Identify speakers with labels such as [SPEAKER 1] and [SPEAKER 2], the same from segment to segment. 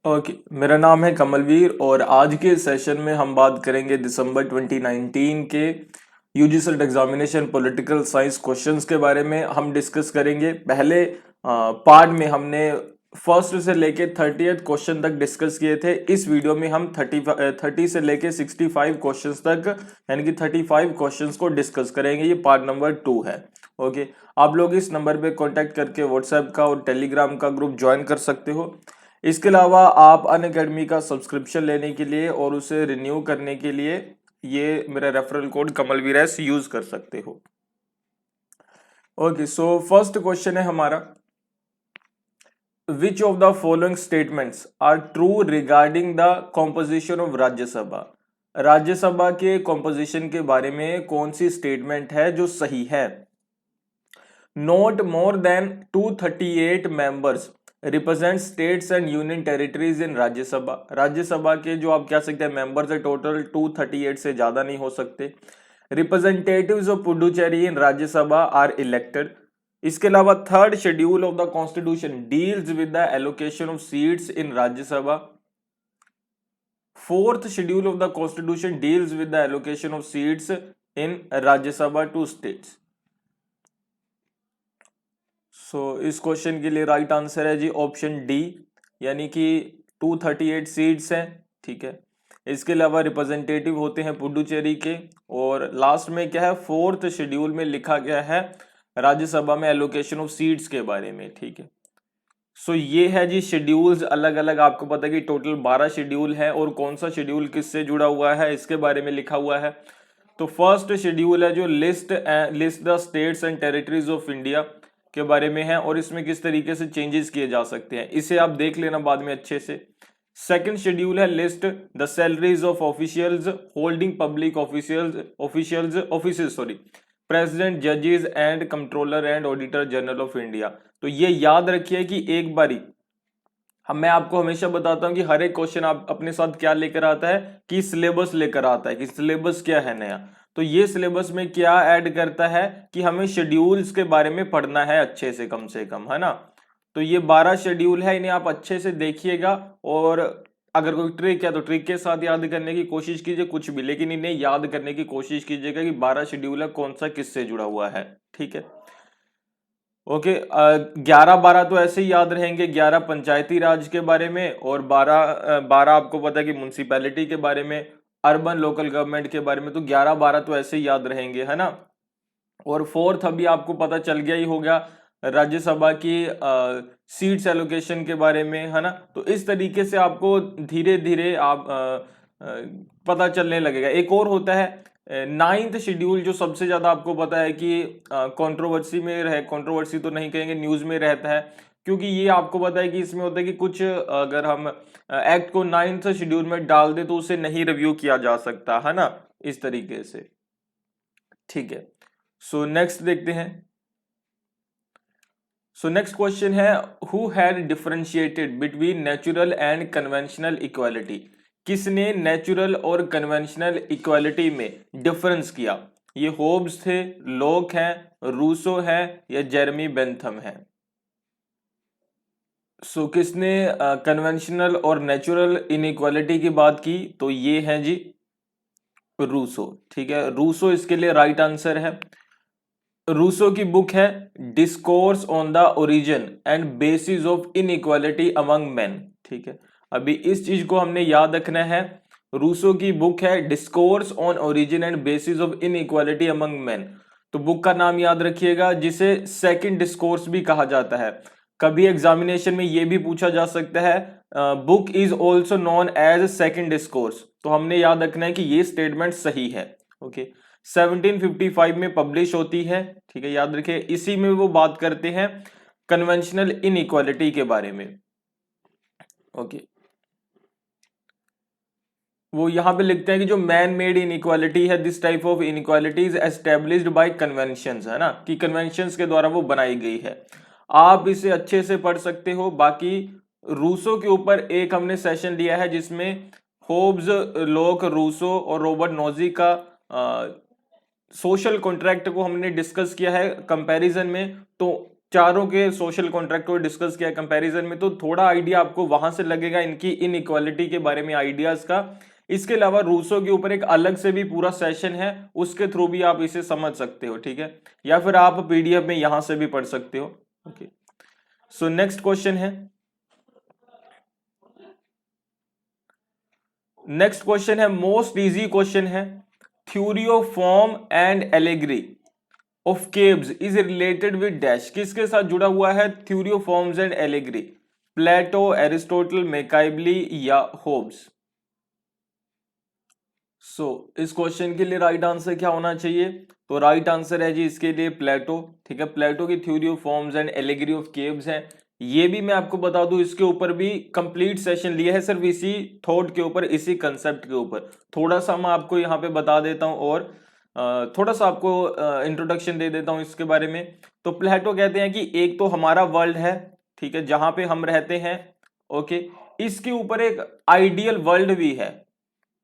[SPEAKER 1] Okay, मेरा नाम है कमलवीर और आज के सेशन में हम बात करेंगे दिसंबर 2019 के UG SET examination political science questions के बारे में हम डिस्कस करेंगे। पहले पार्ट में हमने फर्स्ट से लेके 30th क्वेश्चन तक डिस्कस किए थे। इस वीडियो में हम 30 से लेके 65 क्वेश्चंस तक यानी कि 35 क्वेश्चंस को डिस्कस करेंगे। ये पार्ट नंबर 2 है। ओके, आप लोग इस नंबर पे कांटेक्ट करके व्हाट्सएप का और टेलीग्राम का ग्रुप ज्वाइन कर सकते हो। इसके अलावा आप अनअकैडमी का सब्सक्रिप्शन लेने के लिए और उसे रिन्यू करने के लिए ये मेरा रेफरल कोड कमलवीरेस यूज कर सकते हो। ओके, सो फर्स्ट क्वेश्चन है हमारा, which of the following statements are true regarding the composition of Rajya Sabha. Rajya Sabha के कॉम्पोजिशन के बारे में कौन सी स्टेटमेंट है जो सही है। Not more than 238 members represent states and union territories in Rajya Sabha. Rajya Sabha के जो आप कह सकते हैं मेंबर्स है टोटल 238 से ज्यादा नहीं हो सकते। Representatives of Puducherry in Rajya Sabha are elected. इसके अलावा third schedule of the constitution deals with the allocation of seats in Rajya Sabha. Fourth schedule of the constitution deals with the allocation of seats in Rajya Sabha to states. इस question के लिए right answer है जी option D, यानी कि 238 seats हैं। ठीक है, इसके अलावा रिप्रेजेंटेटिव होते हैं पुडुचेरी के, और लास्ट में क्या है, फोर्थ शेड्यूल में लिखा गया है राज्यसभा में एलोकेशन ऑफ सीट्स के बारे में। ठीक है, ये है जी शेड्यूल्स अलग अलग। आपको पता है कि टोटल 12 शेड्यूल है और कौन सा शेड्यूल किससे जुड़ा हुआ है इसके बारे में लिखा हुआ है। तो फर्स्ट शेड्यूल है जो list the states and territories of India के बारे में है, और इसमें किस तरीके से चेंजेस किए जा सकते हैं इसे आप देख लेना बाद में अच्छे से। सेकंड शेड्यूल है list the salaries of officials holding public offices president, जजेस and controller and auditor general of India. तो ये याद रखिए कि एक बारी मैं आपको हमेशा बताता हूं कि हर एक क्वेश्चन आप अपने साथ क्या लेकर आता है कि सिलेबस लेकर आता है कि सिलेबस क्या है नया। तो ये सिलेबस में क्या ऐड करता है कि हमें शेड्यूल्स के बारे में पढ़ना है अच्छे से कम, है ना। तो ये 12 शेड्यूल है, इन्हें आप अच्छे से देखिएगा, और अगर कोई ट्रिक है तो ट्रिक के साथ याद करने की कोशिश कीजिए कुछ भी, लेकिन इन्हें याद करने की कोशिश कीजिएगा कि 12 शेड्यूल है कौन सा किससे जुड़ा हुआ है। ठीक है, ओके। 11-12 तो ऐसे ही याद रहेंगे, 11 पंचायती राज के बारे में और 12 आपको पता है कि म्युनिसिपैलिटी के बारे में, अर्बन लोकल गवर्नमेंट के बारे में। तो 11-12 तो ऐसे ही याद रहेंगे, है ना। और फोर्थ अभी आपको पता चल गया ही होगा राज्यसभा की सीट्स एलोकेशन के बारे में, है ना। तो इस तरीके से आपको धीरे धीरे आप पता चलने लगेगा। एक और होता है नाइन्थ शेड्यूल, जो सबसे ज्यादा आपको पता है कि कंट्रोवर्सी में रहे, कंट्रोवर्सी तो नहीं कहेंगे, न्यूज में रहता है, क्योंकि ये आपको पता है कि इसमें होता है कि कुछ अगर हम एक्ट को नाइन्थ शेड्यूल में डाल दे तो उसे नहीं रिव्यू किया जा सकता, है ना, इस तरीके से। ठीक है, नेक्स्ट देखते हैं। नेक्स्ट क्वेश्चन है, who had differentiated between natural and conventional equality. किसने नेचुरल और कन्वेंशनल इक्वालिटी में डिफरेंस किया। ये होब्स थे, लोक हैं, रूसो है, या जेरमी बेंथम है। किसने कन्वेंशनल और नेचुरल इनइक्वालिटी की बात की, तो ये है जी रूसो। ठीक है, रूसो इसके लिए राइट आंसर है। रूसो की बुक है discourse on the origin and bases of inequality among main. ठीक है, अभी इस चीज को हमने याद रखना है। रूसो की बुक है discourse on origin and bases of inequality among main. तो बुक का नाम याद रखिएगा, जिसे सेकंड डिस्कोर्स भी कहा जाता है। कभी एग्जामिनेशन में यह भी पूछा जा सकता है, book is also known as second discourse. तो हमने याद रखना है कि ये स्टेटमेंट सही है। ओके, 1755 में पब्लिश होती है। ठीक है, याद रखिए, इसी में वो बात करते हैं कन्वेंशनल इनइक्वालिटी के बारे में। ओके, वो यहां पे लिखते हैं कि जो मैन मेड इनइक्वालिटी है, this type of inequality is established by conventions, है ना, कि कन्वेंशंस के द्वारा वो बनाई गई है। आप इसे अच्छे से पढ़ सकते हो। बाकी रूसो के ऊपर एक हमने सेशन लिया है जिसमें होब्स, लोक, रूसो और रॉबर्ट नोजी का सोशल कॉन्ट्रैक्ट को हमने डिस्कस किया है कंपैरिजन में। तो चारों के सोशल कॉन्ट्रैक्ट को डिस्कस किया कंपैरिजन में, तो थोड़ा आइडिया आपको वहां से लगेगा इनकी इनइक्वालिटी के बारे में आइडियाज का। इसके अलावा रूसो के ऊपर एक अलग से भी पूरा सेशन है, उसके थ्रू भी आप इसे समझ सकते हो, ठीक है, या फिर आप पीडीएफ में यहां से भी पढ़ सकते हो। ओके, सो नेक्स्ट क्वेश्चन है, नेक्स्ट क्वेश्चन है मोस्ट इजी क्वेश्चन है, theory of form and allegory of caves is related with dash. किसके साथ जुड़ा हुआ है theory of forms and allegory? Plato, Aristotle, Machiavelli या होब्स? सो इस क्वेश्चन के लिए राइट आंसर क्या होना चाहिए? तो राइट आंसर है जी इसके लिए प्लेटो, ठीक है। प्लेटो की theory of forms and allegory of caves है। ये भी मैं आपको बता दूं, इसके ऊपर भी कंप्लीट सेशन लिया है, सिर्फ इसी थॉट के ऊपर, इसी कंसेप्ट के ऊपर। थोड़ा सा मैं आपको यहाँ पे बता देता हूँ और थोड़ा सा आपको इंट्रोडक्शन दे देता हूँ इसके बारे में। तो प्लेटो कहते हैं कि एक तो हमारा वर्ल्ड है, ठीक है, जहां पे हम रहते हैं, ओके, इसके ऊपर एक आइडियल वर्ल्ड भी है,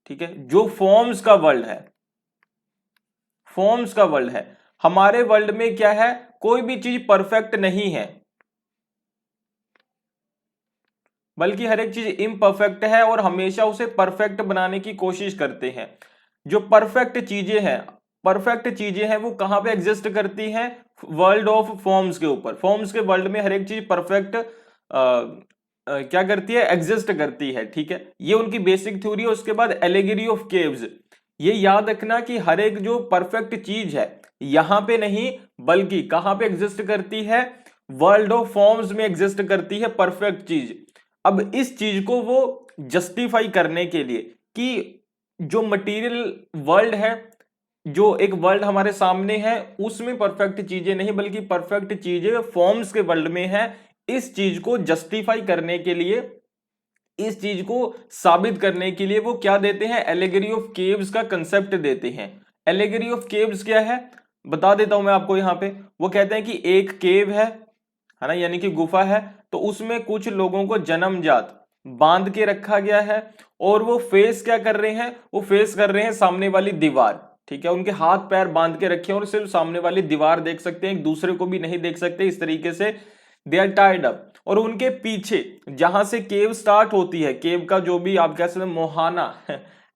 [SPEAKER 1] ठीक है, जो फॉर्म्स का वर्ल्ड है, फॉर्म्स का वर्ल्ड है। हमारे वर्ल्ड में क्या है, कोई भी चीज परफेक्ट नहीं है, बल्कि हर एक चीज इम्परफेक्ट है और हमेशा उसे परफेक्ट बनाने की कोशिश करते हैं। जो परफेक्ट चीजें हैं वो कहां पे एग्जिस्ट करती हैं? वर्ल्ड ऑफ फॉर्म्स के ऊपर। फॉर्म्स के वर्ल्ड में हर एक चीज परफेक्ट क्या करती है, एग्जिस्ट करती है, ठीक है। ये उनकी बेसिक थ्योरी है। उसके बाद एलेगरी ऑफ केव्स, ये याद रखना कि हर एक जो परफेक्ट चीज है यहां पे नहीं, बल्कि कहां पे एग्जिस्ट करती है? वर्ल्ड ऑफ फॉर्म्स में एग्जिस्ट करती है परफेक्ट चीज। अब इस चीज को वो जस्टिफाई करने के लिए कि जो मटेरियल वर्ल्ड है, जो एक वर्ल्ड हमारे सामने है, उसमें परफेक्ट चीजें नहीं बल्कि परफेक्ट चीजें फॉर्म्स के वर्ल्ड में है, इस चीज को जस्टिफाई करने के लिए, इस चीज को साबित करने के लिए वो क्या देते हैं? एलेगरी ऑफ केव्स का कंसेप्ट देते हैं। एलेगरी ऑफ केव्स क्या है बता देता हूं मैं आपको यहां पे। वो कहते हैं कि एक केव है ना, यानी कि गुफा है, तो उसमें कुछ लोगों को जन्मजात बांध के रखा गया है और वो फेस क्या कर रहे हैं? वो फेस कर रहे हैं सामने वाली दीवार, ठीक है। उनके हाथ पैर बांध के रखे हैं और सिर्फ सामने वाली दीवार देख सकते हैं, एक दूसरे को भी नहीं देख सकते, इस तरीके से दे आर टाइड अप। और उनके पीछे जहां से केव स्टार्ट होती है, केव का जो भी आप कह सकते हैं मोहाना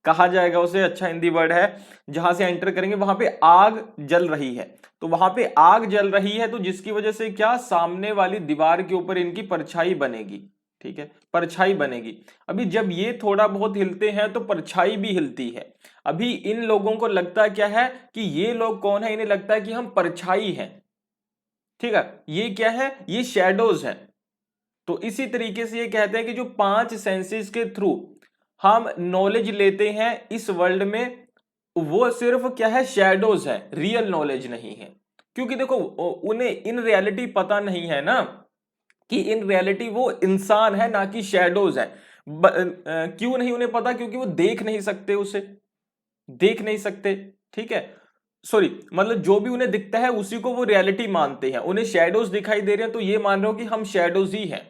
[SPEAKER 1] कहा जाएगा उसे, अच्छा हिंदी वर्ड है, जहां से एंटर करेंगे वहां पे आग जल रही है। तो वहां पे आग जल रही है, तो जिसकी वजह से क्या, सामने वाली दीवार के ऊपर इनकी परछाई बनेगी, ठीक है, परछाई बनेगी। अभी जब ये थोड़ा बहुत हिलते हैं तो परछाई भी हिलती है। अभी इन लोगों को लगता क्या है कि ये लोग कौन है? इन्हें लगता है कि हम परछाई हैं, ठीक है, ये क्या है? ये शैडोज हैं। तो इसी तरीके से ये कहते हैं कि जो 5 सेंसेस के थ्रू हम नॉलेज लेते हैं इस वर्ल्ड में, वो सिर्फ क्या है? शैडोज है, रियल नॉलेज नहीं है। क्योंकि देखो उन्हें इन रियलिटी पता नहीं है ना कि इन रियलिटी वो इंसान है ना कि शैडोज है। क्यों नहीं उन्हें पता? क्योंकि वो देख नहीं सकते, उसे देख नहीं सकते, ठीक है, सॉरी, मतलब जो भी उन्हें दिखता है उसी को वो रियलिटी मानते हैं। उन्हें शैडोज दिखाई दे रहे हैं तो ये मान रहे हो कि हम शैडोज ही हैं,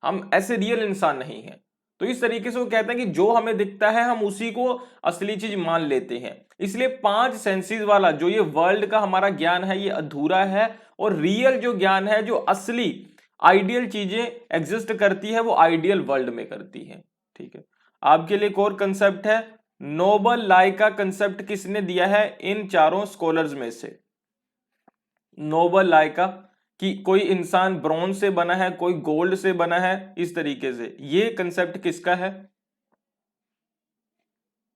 [SPEAKER 1] हम ऐसे रियल इंसान नहीं हैं। तो इस तरीके से वो कहते हैं कि जो हमें दिखता है हम उसी को असली चीज मान लेते हैं। इसलिए 5 सेंसेस वाला जो ये वर्ल्ड का हमारा ज्ञान है ये अधूरा है, और रियल जो ज्ञान है, जो असली आइडियल चीजें एग्जिस्ट करती है, वो आइडियल वर्ल्ड में करती है, ठीक है। आपके लिए एक और कंसेप्ट है, नोबल लाई का कंसेप्ट किसने दिया है इन चारों स्कॉलर्स में से? नोबल लाई का, कि कोई इंसान ब्रॉन्ज से बना है, कोई गोल्ड से बना है, इस तरीके से, ये कंसेप्ट किसका है?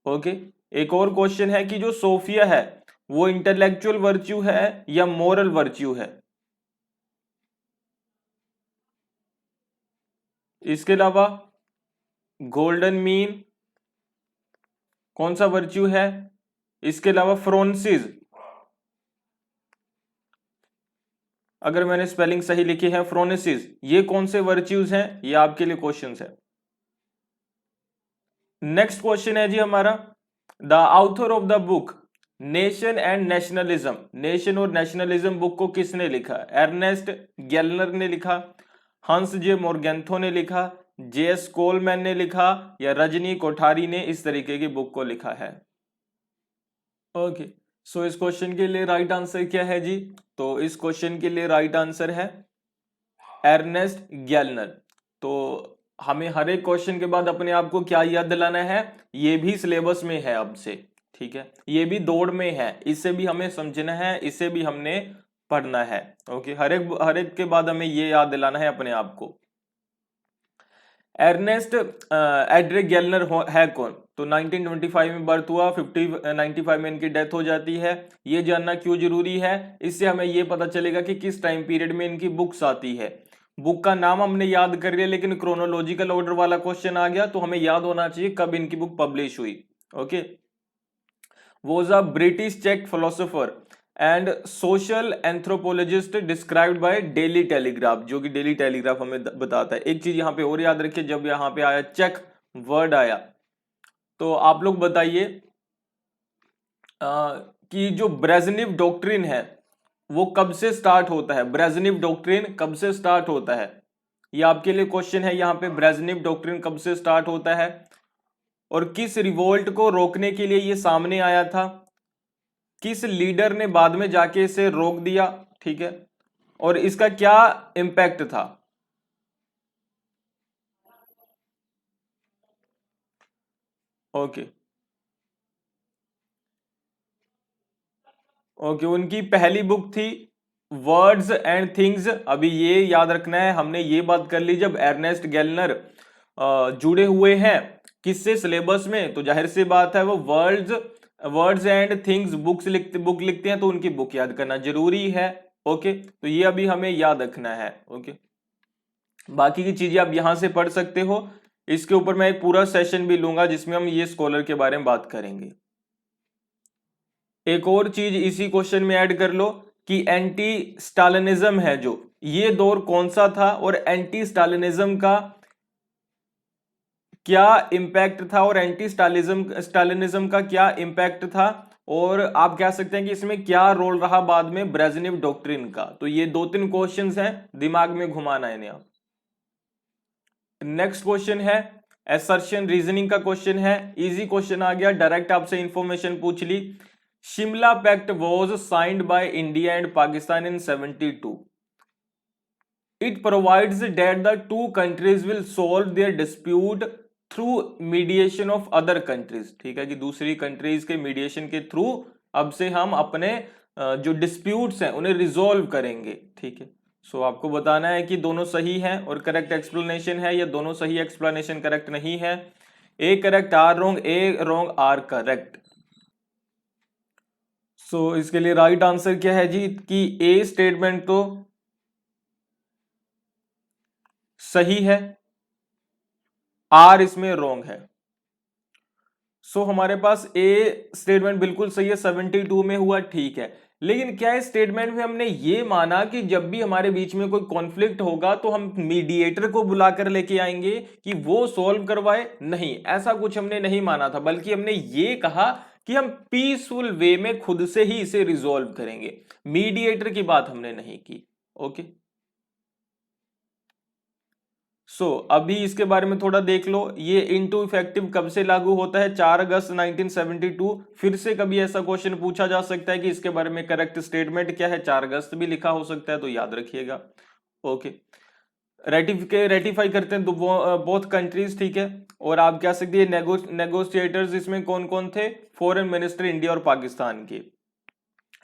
[SPEAKER 1] ओके, एक और क्वेश्चन है कि जो सोफिया है वो इंटेलेक्चुअल वर्च्यू है या मोरल वर्च्यू है? इसके अलावा गोल्डन मीन कौन सा वर्च्यू है? इसके अलावा फ्रोंसिस, अगर मैंने स्पेलिंग सही लिखी है, फ्रोनेसिस, ये कौन से वर्च्यूज हैं? ये आपके लिए क्वेश्चन है। नेक्स्ट क्वेश्चन है जी हमारा, the author of the book nation and nationalism, nation और नेशनलिज्म बुक को किसने लिखा? एर्नेस्ट गेलनर ने लिखा, हंस जे मोर्गेंथो ने लिखा, जेएस कोलमैन ने लिखा, या रजनी कोठारी ने इस तरीके की बुक को लिखा है? ओके, सो इस क्वेश्चन के लिए राइट आंसर क्या है जी? तो इस क्वेश्चन के लिए राइट आंसर है एर्नेस्ट गेलनर। तो हमें हर एक क्वेश्चन के बाद अपने आप को क्या याद दिलाना है, ये भी सिलेबस में है अब से, ठीक है, ये भी दौड़ में है, इसे भी हमें समझना है, इसे भी हमने पढ़ना है। ओके, हर एक के बाद हमें ये याद दिलाना है अपने आप को। एर्नेस्ट एड्रे गेलनर है कौन? तो 1925 में बर्थ हुआ, 95 में इनकी डेथ हो जाती है। ये जानना क्यों जरूरी है, इससे हमें ये पता चलेगा कि किस टाइम पीरियड में इनकी बुक्स आती है। बुक का नाम हमने याद कर लिया, लेकिन क्रोनोलॉजिकल ऑर्डर वाला क्वेश्चन आ गया, तो हमें याद होना चाहिए कब इनकी बुक पब्लिश हुई। ओके, वॉज अ ब्रिटिश चेक philosopher and social anthropologist described by Daily Telegraph, जो कि डेली टेलीग्राफ हमें बताता है। एक चीज यहाँ पे और याद रखिए, जब यहाँ पे आया चेक वर्ड आया, तो आप लोग बताइए कि जो ब्रेजनेव डॉक्ट्रिन है वो कब से स्टार्ट होता है? ब्रेजनेव डॉक्ट्रिन कब से स्टार्ट होता है? ये आपके लिए क्वेश्चन है यहाँ पे, ब्रेजनेव डॉक्ट्रिन कब से स्टार्ट होता है और किस रिवोल्ट को रोकने के लिए ये सामने आया था, किस लीडर ने बाद में जाके इसे रोक दिया, ठीक है, और इसका क्या इंपैक्ट था। ओके ओके, उनकी पहली बुक थी वर्ड्स एंड थिंग्स। अभी ये याद रखना है, हमने ये बात कर ली, जब एर्नेस्ट गेलनर जुड़े हुए हैं किससे, सिलेबस में, तो जाहिर सी बात है वो वर्ड्स एंड थिंग्स बुक लिखते हैं, तो उनकी बुक याद करना जरूरी है। ओके, तो ये अभी हमें याद रखना है। ओके, बाकी की चीजें आप यहां से पढ़ सकते हो, इसके ऊपर मैं एक पूरा सेशन भी लूंगा जिसमें हम ये स्कॉलर के बारे में बात करेंगे। एक और चीज इसी क्वेश्चन में ऐड कर लो कि एंटी स्टालिनिज्म है जो, ये दौर कौन सा था और एंटी स्टालिनिज्म का क्या इंपैक्ट था और एंटी स्टालिनिज्म का क्या इंपैक्ट था, और आप कह सकते हैं कि इसमें क्या रोल रहा बाद में ब्रेजनेव डॉक्ट्रिन का। तो ये 2-3 क्वेश्चंस हैं, दिमाग में घुमाना है इन्हें आप। नेक्स्ट क्वेश्चन है असर्शन रीजनिंग का क्वेश्चन है, इजी क्वेश्चन आ गया, डायरेक्ट आपसे इंफॉर्मेशन पूछ ली। Shimla pact was signed by India and Pakistan in 72। It provides that the two countries will solve their dispute through mediation of other countries, ठीक है, कि दूसरी कंट्रीज के मीडिएशन के थ्रू अब से हम अपने जो डिस्प्यूट्स हैं उन्हें रिजोल्व करेंगे, ठीक है। सो आपको बताना है कि दोनों सही है और करेक्ट एक्सप्लेनेशन है, या दोनों सही एक्सप्लेनेशन करेक्ट नहीं है। A correct or wrong, A wrong or correct. So इसके लिए राइट आंसर क्या है जी, कि ए स्टेटमेंट तो सही है, आर इसमें रॉन्ग है। सो हमारे पास ए स्टेटमेंट बिल्कुल सही है, 72 में हुआ, ठीक है। लेकिन क्या इस स्टेटमेंट में हमने ये माना कि जब भी हमारे बीच में कोई कॉन्फ्लिक्ट होगा तो हम मीडिएटर को बुलाकर लेके आएंगे कि वो सॉल्व करवाए? नहीं, ऐसा कुछ हमने नहीं माना था, बल्कि हमने ये कहा कि हम पीसफुल वे में खुद से ही इसे रिजोल्व करेंगे, मीडिएटर की बात हमने नहीं की। ओके, अभी इसके बारे में थोड़ा देख लो, ये इनटू इफेक्टिव कब से लागू होता है? 4 अगस्त 1972। फिर से कभी ऐसा क्वेश्चन पूछा जा सकता है कि इसके बारे में करेक्ट स्टेटमेंट क्या है, 4 अगस्त भी लिखा हो सकता है, तो याद रखिएगा। ओके, रेटिफाई करते हैं बोथ कंट्रीज, ठीक है। और आप कह सकते हैं नेगोशिएटर्स इसमें कौन कौन थे? फॉरेन मिनिस्टर इंडिया और पाकिस्तान के।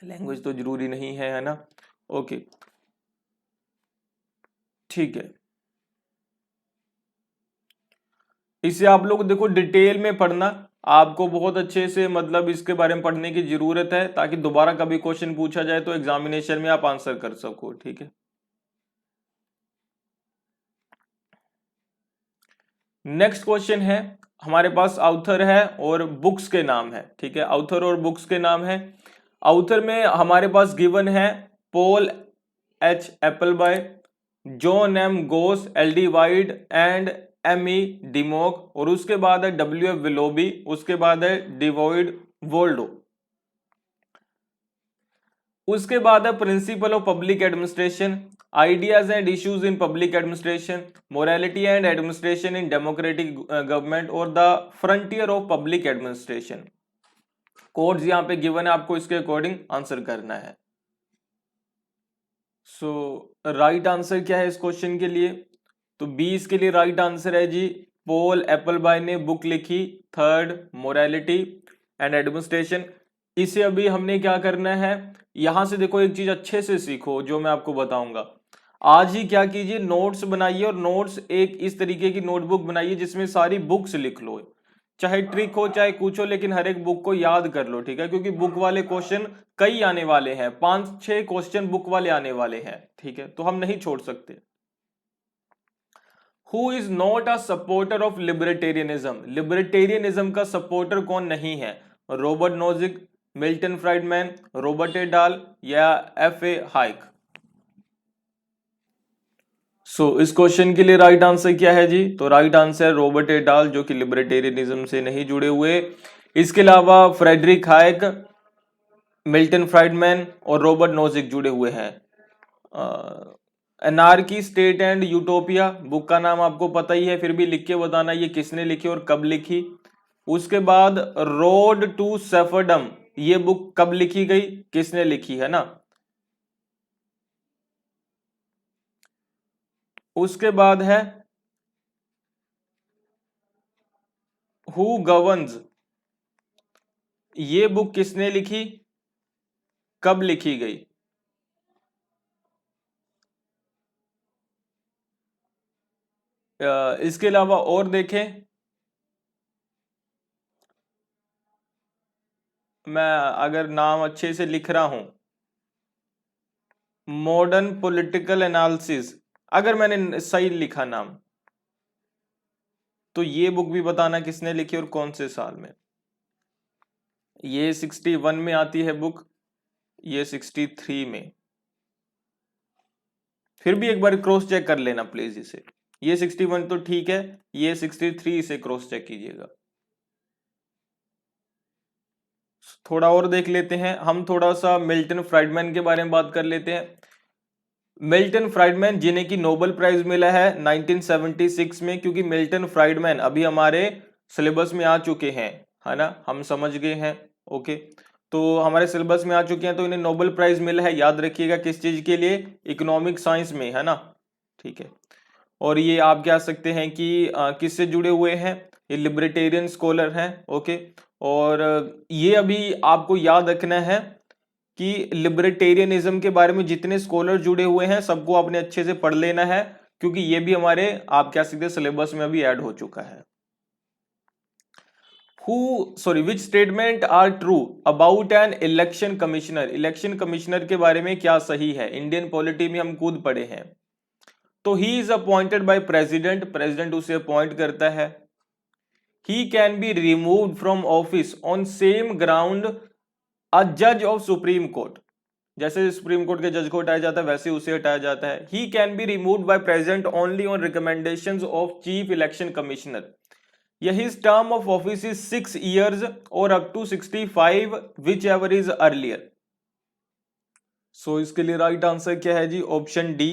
[SPEAKER 1] लैंग्वेज तो जरूरी नहीं है ना। ओके, ठीक है, इसे आप लोग देखो डिटेल में पढ़ना, आपको बहुत अच्छे से मतलब इसके बारे में पढ़ने की जरूरत है, ताकि दोबारा कभी क्वेश्चन पूछा जाए तो एग्जामिनेशन में आप आंसर कर सको, ठीक है। नेक्स्ट क्वेश्चन है, हमारे पास ऑथर है और बुक्स के नाम है, ठीक है, ऑथर और बुक्स के नाम है। ऑथर में हमारे पास गिवन है Paul H Appleby, John M Gaus, L D White and M E Dimock, और उसके बाद है डब्ल्यू एफ विलोबी, उसके बाद है डिवॉइड वोल्डो, उसके बाद है principle of public administration, ideas and issues in public administration, morality and administration in democratic government, और the frontier of public administration. Codes यहाँ पे गिवन है, आपको इसके अकॉर्डिंग आंसर करना है। सो राइट आंसर क्या है इस क्वेश्चन के लिए? तो 20 के लिए राइट आंसर है जी, पॉल एप्पलबाय ने बुक लिखी थर्ड मोरालिटी एंड एडमिनिस्ट्रेशन। इसे अभी हमने क्या करना है, यहां से देखो एक चीज अच्छे से सीखो जो मैं आपको बताऊंगा। आज ही क्या कीजिए, नोट्स बनाइए और नोट्स एक इस तरीके की नोटबुक बनाइए जिसमें सारी बुक्स लिख लो, चाहे ट्रिक हो चाहे कुछ हो, लेकिन हर एक बुक को याद कर लो, ठीक है? क्योंकि बुक वाले क्वेश्चन कई आने वाले हैं, 5-6 क्वेश्चन बुक वाले आने वाले हैं, ठीक है? तो हम नहीं छोड़ सकते। Who is not a supporter of libertarianism? Libertarianism का सपोर्टर कौन नहीं है? Robert Nozick, Milton Friedman, Robert ए डाल या एफ ए हाइक? इस क्वेश्चन के लिए राइट आंसर क्या है जी? तो राइट आंसर रॉबर्ट ए डाल, जो कि लिबर्टेरियनिज्म से नहीं जुड़े हुए। इसके अलावा फ्रेडरिक हाइक, मिल्टन फ्राइडमैन और रॉबर्ट नोजिक जुड़े हुए हैं। Anarchy state and utopia book का नाम आपको पता ही है, फिर भी लिख के बताना ये किसने लिखी और कब लिखी। उसके बाद रोड टू सेफरडम, ये बुक कब लिखी गई, किसने लिखी है ना। उसके बाद है हु गवर्न्स, ये बुक किसने लिखी, कब लिखी गई? इसके अलावा और देखें, मैं अगर नाम अच्छे से लिख रहा हूं, मॉडर्न पॉलिटिकल एनालिसिस, अगर मैंने सही लिखा नाम, तो ये बुक भी बताना किसने लिखी और कौन से साल में। ये 61 में आती है बुक, ये 63 में। फिर भी एक बार क्रॉस चेक कर लेना प्लीज इसे, ये 61 तो ठीक है, ये 63 इसे क्रॉस चेक कीजिएगा। थोड़ा और देख लेते हैं हम, थोड़ा सा मिल्टन फ्राइडमैन के बारे में बात कर लेते हैं। मिल्टन फ्राइडमैन जिन्हें की नोबेल प्राइज मिला है 1976 में, क्योंकि मिल्टन फ्राइडमैन अभी हमारे सिलेबस में आ चुके हैं, है ना, हम समझ गए हैं। ओके, तो हमारे सिलेबस में आ चुके हैं, तो इन्हें नोबेल प्राइज मिला है, याद रखिएगा किस चीज के लिए, इकोनॉमिक साइंस में, है ना, ठीक है। और ये आप कह सकते हैं कि किससे जुड़े हुए हैं, ये लिबर्टेरियन स्कॉलर हैं। ओके, और ये अभी आपको याद रखना है कि लिबर्टेरियनिज्म के बारे में जितने स्कॉलर जुड़े हुए हैं सबको आपने अच्छे से पढ़ लेना है, क्योंकि ये भी हमारे आप कह सकते हैं सिलेबस में अभी ऐड हो चुका है। Which statement are true about an election commissioner? Election commissioner के बारे में क्या सही है? इंडियन पॉलिटी में हम खुद पढ़े हैं। तो he is appointed by president, president उसे अपॉइंट करता है। He can be removed from office on same ground a जज ऑफ सुप्रीम कोर्ट, जैसे सुप्रीम कोर्ट के जज को हटाया जाता है वैसे उसे हटाया जाता है। He can be removed by president only on recommendations of chief election commissioner. यह his term of office is 6 years और up to 65 whichever is earlier. इसके लिए राइट आंसर क्या है जी? Option D.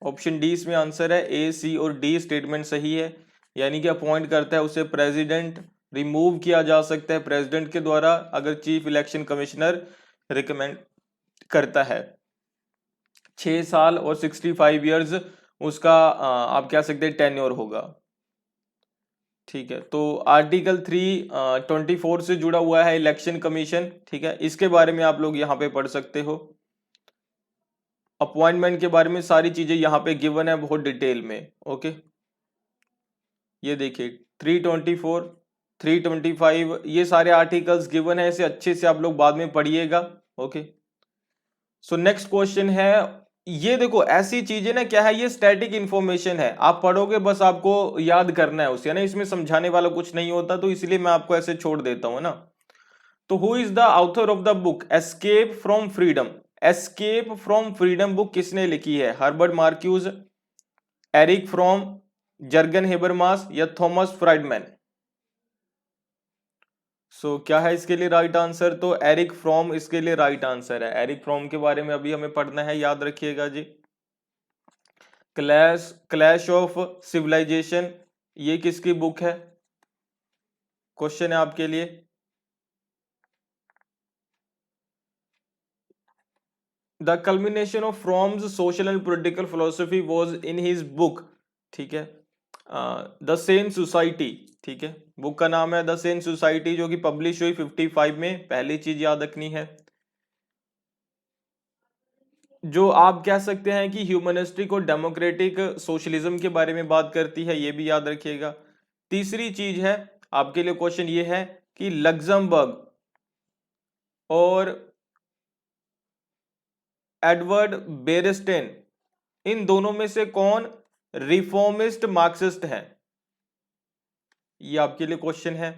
[SPEAKER 1] ऑप्शन डी इसमें answer है, A सी और डी स्टेटमेंट सही है। यानी कि अपॉइंट करता है उसे प्रेसिडेंट, रिमूव किया जा सकता है प्रेसिडेंट के द्वारा अगर चीफ इलेक्शन कमिश्नर रिकमेंड करता है। 6 साल और 65 years उसका आप कह सकते हैं टेन्योर होगा, ठीक है। तो आर्टिकल 324 से जुड़ा हुआ है इलेक्शन कमीशन, ठीक है, इसके बारे में आप लोग यहाँ पे पढ़ सकते हो। अपॉइंटमेंट के बारे में सारी चीजें यहाँ पे गिवन है बहुत डिटेल में। ओके, ये देखिए 324, 325 ये सारे आर्टिकल्स गिवन है, इसे अच्छे से आप लोग बाद में पढ़िएगा। ओके, नेक्स्ट क्वेश्चन है, ये देखो ऐसी चीजें ना क्या है, ये स्टैटिक इंफॉर्मेशन है, आप पढ़ोगे बस आपको याद करना है उसे, है ना, इसमें समझाने वाला कुछ नहीं होता, तो इसलिए मैं आपको ऐसे छोड़ देता हूं ना। तो who is the author of the book Escape from Freedom? Escape from Freedom book किसने लिखी है? Herbert Marcuse, Erich Fromm, Jurgen Habermas या थॉमस फ्राइडमैन? क्या है इसके लिए राइट आंसर? तो एरिक फ्रॉम इसके लिए राइट आंसर है। एरिक फ्रॉम के बारे में अभी हमें पढ़ना है, याद रखिएगा जी। क्लैश ऑफ सिविलाइजेशन, ये किसकी बुक है? क्वेश्चन है आपके लिए। The culmination of firms social and political philosophy was in his book, ठीक है, द सेन सोसाइटी, ठीक है, बुक का नाम है द सेन सोसाइटी, जो कि पब्लिश हुई 55 में। पहली चीज याद रखनी है। जो आप कह सकते हैं कि ह्यूमनिस्टिक और डेमोक्रेटिक सोशलिज्म के बारे में बात करती है, ये भी याद रखिएगा। तीसरी चीज है आपके लिए क्वेश्चन ये है कि लग्जमबर्ग और एडवर्ड बेरेस्टेन, इन दोनों में से कौन रिफॉर्मिस्ट मार्क्सिस्ट है, ये आपके लिए क्वेश्चन है।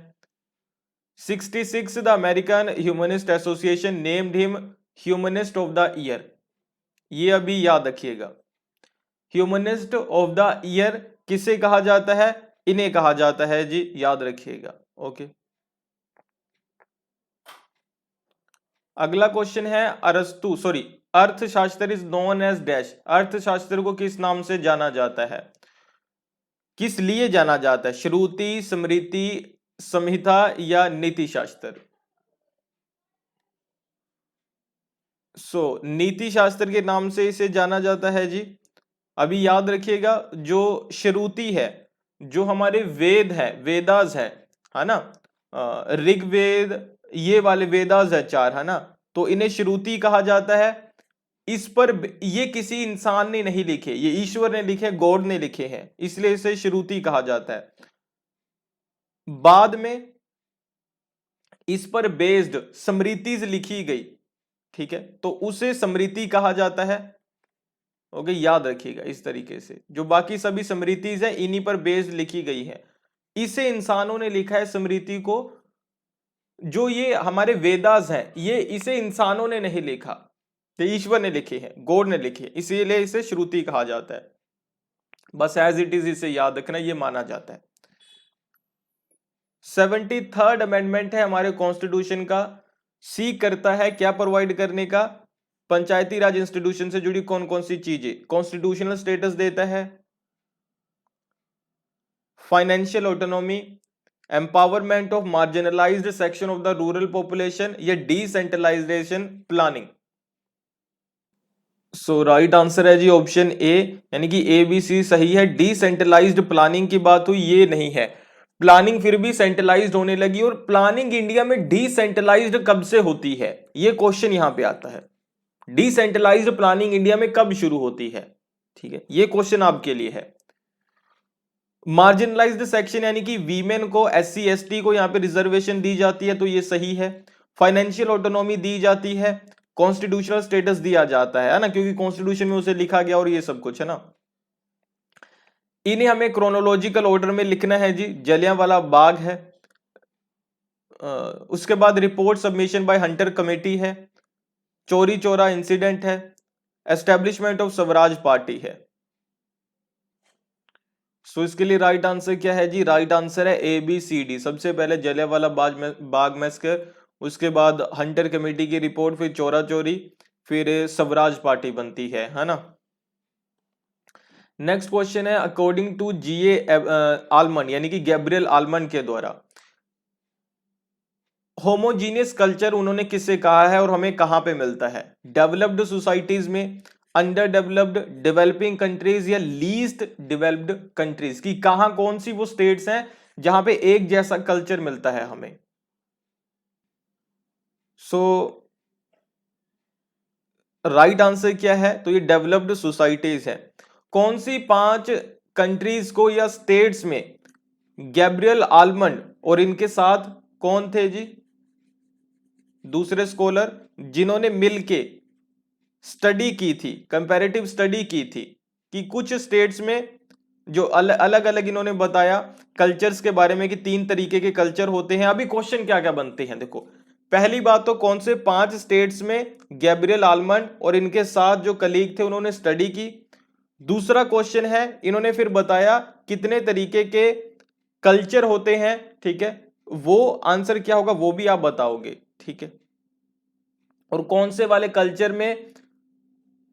[SPEAKER 1] 66 the American humanist association named him humanist of the year, ये अभी याद रखिएगा। ह्यूमनिस्ट ऑफ द ईयर किसे कहा जाता है, इन्हें कहा जाता है जी, याद रखिएगा। ओके, अगला क्वेश्चन है अरस्तु सॉरी अर्थशास्त्र इज नोन एज डैश, अर्थशास्त्र को किस नाम से जाना जाता है, किस लिए जाना जाता है, श्रुति, स्मृति, संहिता या नीति शास्त्र। नीति शास्त्र के नाम से इसे जाना जाता है जी। अभी याद रखिएगा, जो श्रुति है, जो हमारे वेद है, वेदास है ना, ऋग्वेद, ये वाले वेदास है चार, है ना, तो इन्हें श्रुति कहा जाता है। इस पर ये किसी इंसान ने नहीं लिखे, ये ईश्वर ने लिखे, गॉड ने लिखे हैं, इसलिए इसे श्रुति कहा जाता है। बाद में इस पर बेस्ड स्मृतिज लिखी गई, ठीक है, तो उसे स्मृति कहा जाता है। ओके, याद रखिएगा इस तरीके से, जो बाकी सभी स्मृतिज है इन्हीं पर बेस्ड लिखी गई है, इसे इंसानों ने लिखा है स्मृति को। जो ये हमारे वेदास हैं, ये इसे इंसानों ने नहीं लिखा, तो ईश्वर ने लिखे हैं, गॉड ने लिखे, इसीलिए इसे श्रुति कहा जाता है। बस एज इट इज इसे याद रखना, ये माना जाता है। 73rd अमेंडमेंट है हमारे कॉन्स्टिट्यूशन का, सीक करता है क्या प्रोवाइड करने का, पंचायती राज इंस्टीट्यूशन से जुड़ी कौन कौन सी चीजें, कॉन्स्टिट्यूशनल स्टेटस देता है, financial autonomy, empowerment of marginalised section of the rural population, या डिसेंट्रलाइजेशन प्लानिंग। राइट आंसर है जी ऑप्शन ए, यानी कि ए बी सी सही है। डिसेंट्रलाइज्ड प्लानिंग की बात हुई, ये नहीं है। प्लानिंग फिर भी सेंट्रलाइज्ड होने लगी, और प्लानिंग इंडिया में डिसेंट्रलाइज्ड कब से होती है, ये क्वेश्चन यहां पे आता है। डिसेंट्रलाइज्ड प्लानिंग इंडिया में कब शुरू होती है, ठीक है, ये क्वेश्चन आपके लिए है। मार्जिनलाइज्ड सेक्शन यानी कि वीमेन को, SC ST को यहां पे रिजर्वेशन दी जाती है, तो ये सही है। फाइनेंशियल ऑटोनॉमी दी जाती है, कॉन्स्टिट्यूशनल स्टेटस दिया जाता है ना, क्योंकि कॉन्स्टिट्यूशन में उसे लिखा गया, और ये सब कुछ है ना। इन्हें हमें क्रोनोलॉजिकल ऑर्डर में लिखना है जी। जलियांवाला बाग है, उसके बाद report submission by Hunter committee है, चोरी चोरा इंसिडेंट है, एस्टेब्लिशमेंट ऑफ स्वराज पार्टी है। इसके लिए राइट आंसर क्या है जी, राइट आंसर है ABCD। सबसे पहले जलियांवाला बाग मैसकर, उसके बाद हंटर कमेटी की रिपोर्ट, फिर चोरा चोरी, फिर स्वराज पार्टी बनती है ना। नेक्स्ट क्वेश्चन है, अकॉर्डिंग टू GA आलमंड यानी कि गैब्रियल आलमंड के द्वारा होमोजीनियस कल्चर उन्होंने किससे कहा है और हमें कहां पे मिलता है, डेवलप्ड सोसाइटीज में, अंडर डेवलप्ड, डेवलपिंग कंट्रीज, या लीस्ट डेवलप्ड कंट्रीज, की कहां, कौन सी वो स्टेट्स हैं जहां पे एक जैसा कल्चर मिलता है हमें। राइट आंसर क्या है, तो ये डेवलप्ड सोसाइटीज है। कौन सी 5 कंट्रीज को या स्टेट्स में गैब्रियल आलमंड और इनके साथ कौन थे जी, दूसरे स्कॉलर, जिन्होंने मिलके स्टडी की थी, कंपैरेटिव स्टडी की थी, कि कुछ स्टेट्स में जो अलग अलग इन्होंने बताया कल्चर्स के बारे में, कि 3 तरीके के कल्चर होते हैं। अभी क्वेश्चन क्या क्या बनते हैं देखो, पहली बात तो कौन से 5 स्टेट्स में गैब्रियल आलमंड और इनके साथ जो कलीग थे उन्होंने स्टडी की। दूसरा क्वेश्चन है, इन्होंने फिर बताया कितने तरीके के कल्चर होते हैं, ठीक है, वो आंसर क्या होगा वो भी आप बताओगे, ठीक है, और कौन से वाले कल्चर में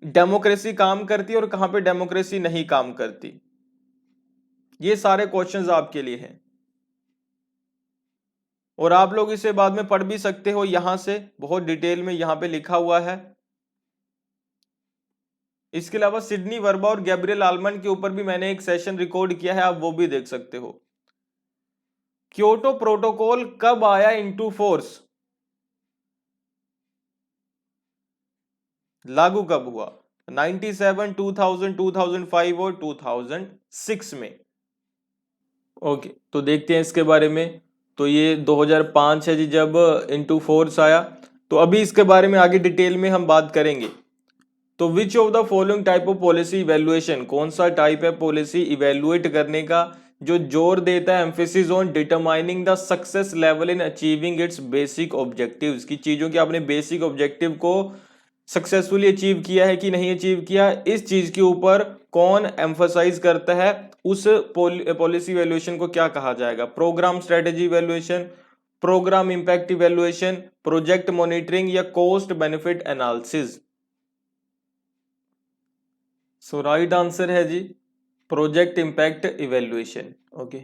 [SPEAKER 1] डेमोक्रेसी काम करती है और कहां पे डेमोक्रेसी नहीं काम करती। ये सारे क्वेश्चंस आपके लिए हैं, और आप लोग इसे बाद में पढ़ भी सकते हो, यहां से बहुत डिटेल में यहां पे लिखा हुआ है। इसके अलावा सिडनी वर्मा और गैब्रियल आलमंड के ऊपर भी मैंने एक सेशन रिकॉर्ड किया है, आप वो भी देख सकते हो। क्योटो प्रोटोकॉल कब आया इनटू फोर्स, लागू कब हुआ? 97, 2000, 2005 और 2006 में। ओके, तो देखते हैं इसके बारे में। तो ये 2005 है जी जब इनटू फोर्स आया। तो अभी इसके बारे में आगे डिटेल में हम बात करेंगे। तो विच of the following type of policy evaluation, कौन सा टाइप है पॉलिसी इवेल्युएट करने का जो जोर देता है emphasis on determining the success level in achieving it's basic objectives, की चीजों के आपने बेसिक ऑब्जेक्टिव को सक्सेसफुली अचीव किया है कि नहीं अचीव किया, इस चीज के ऊपर कौन एम्फसाइज करता है, उस पॉलिसी इवेल्युएशन को क्या कहा जाएगा? Program strategy evaluation, program impact evaluation, project monitoring या cost benefit analysis. So right answer है जी project impact evaluation. Okay,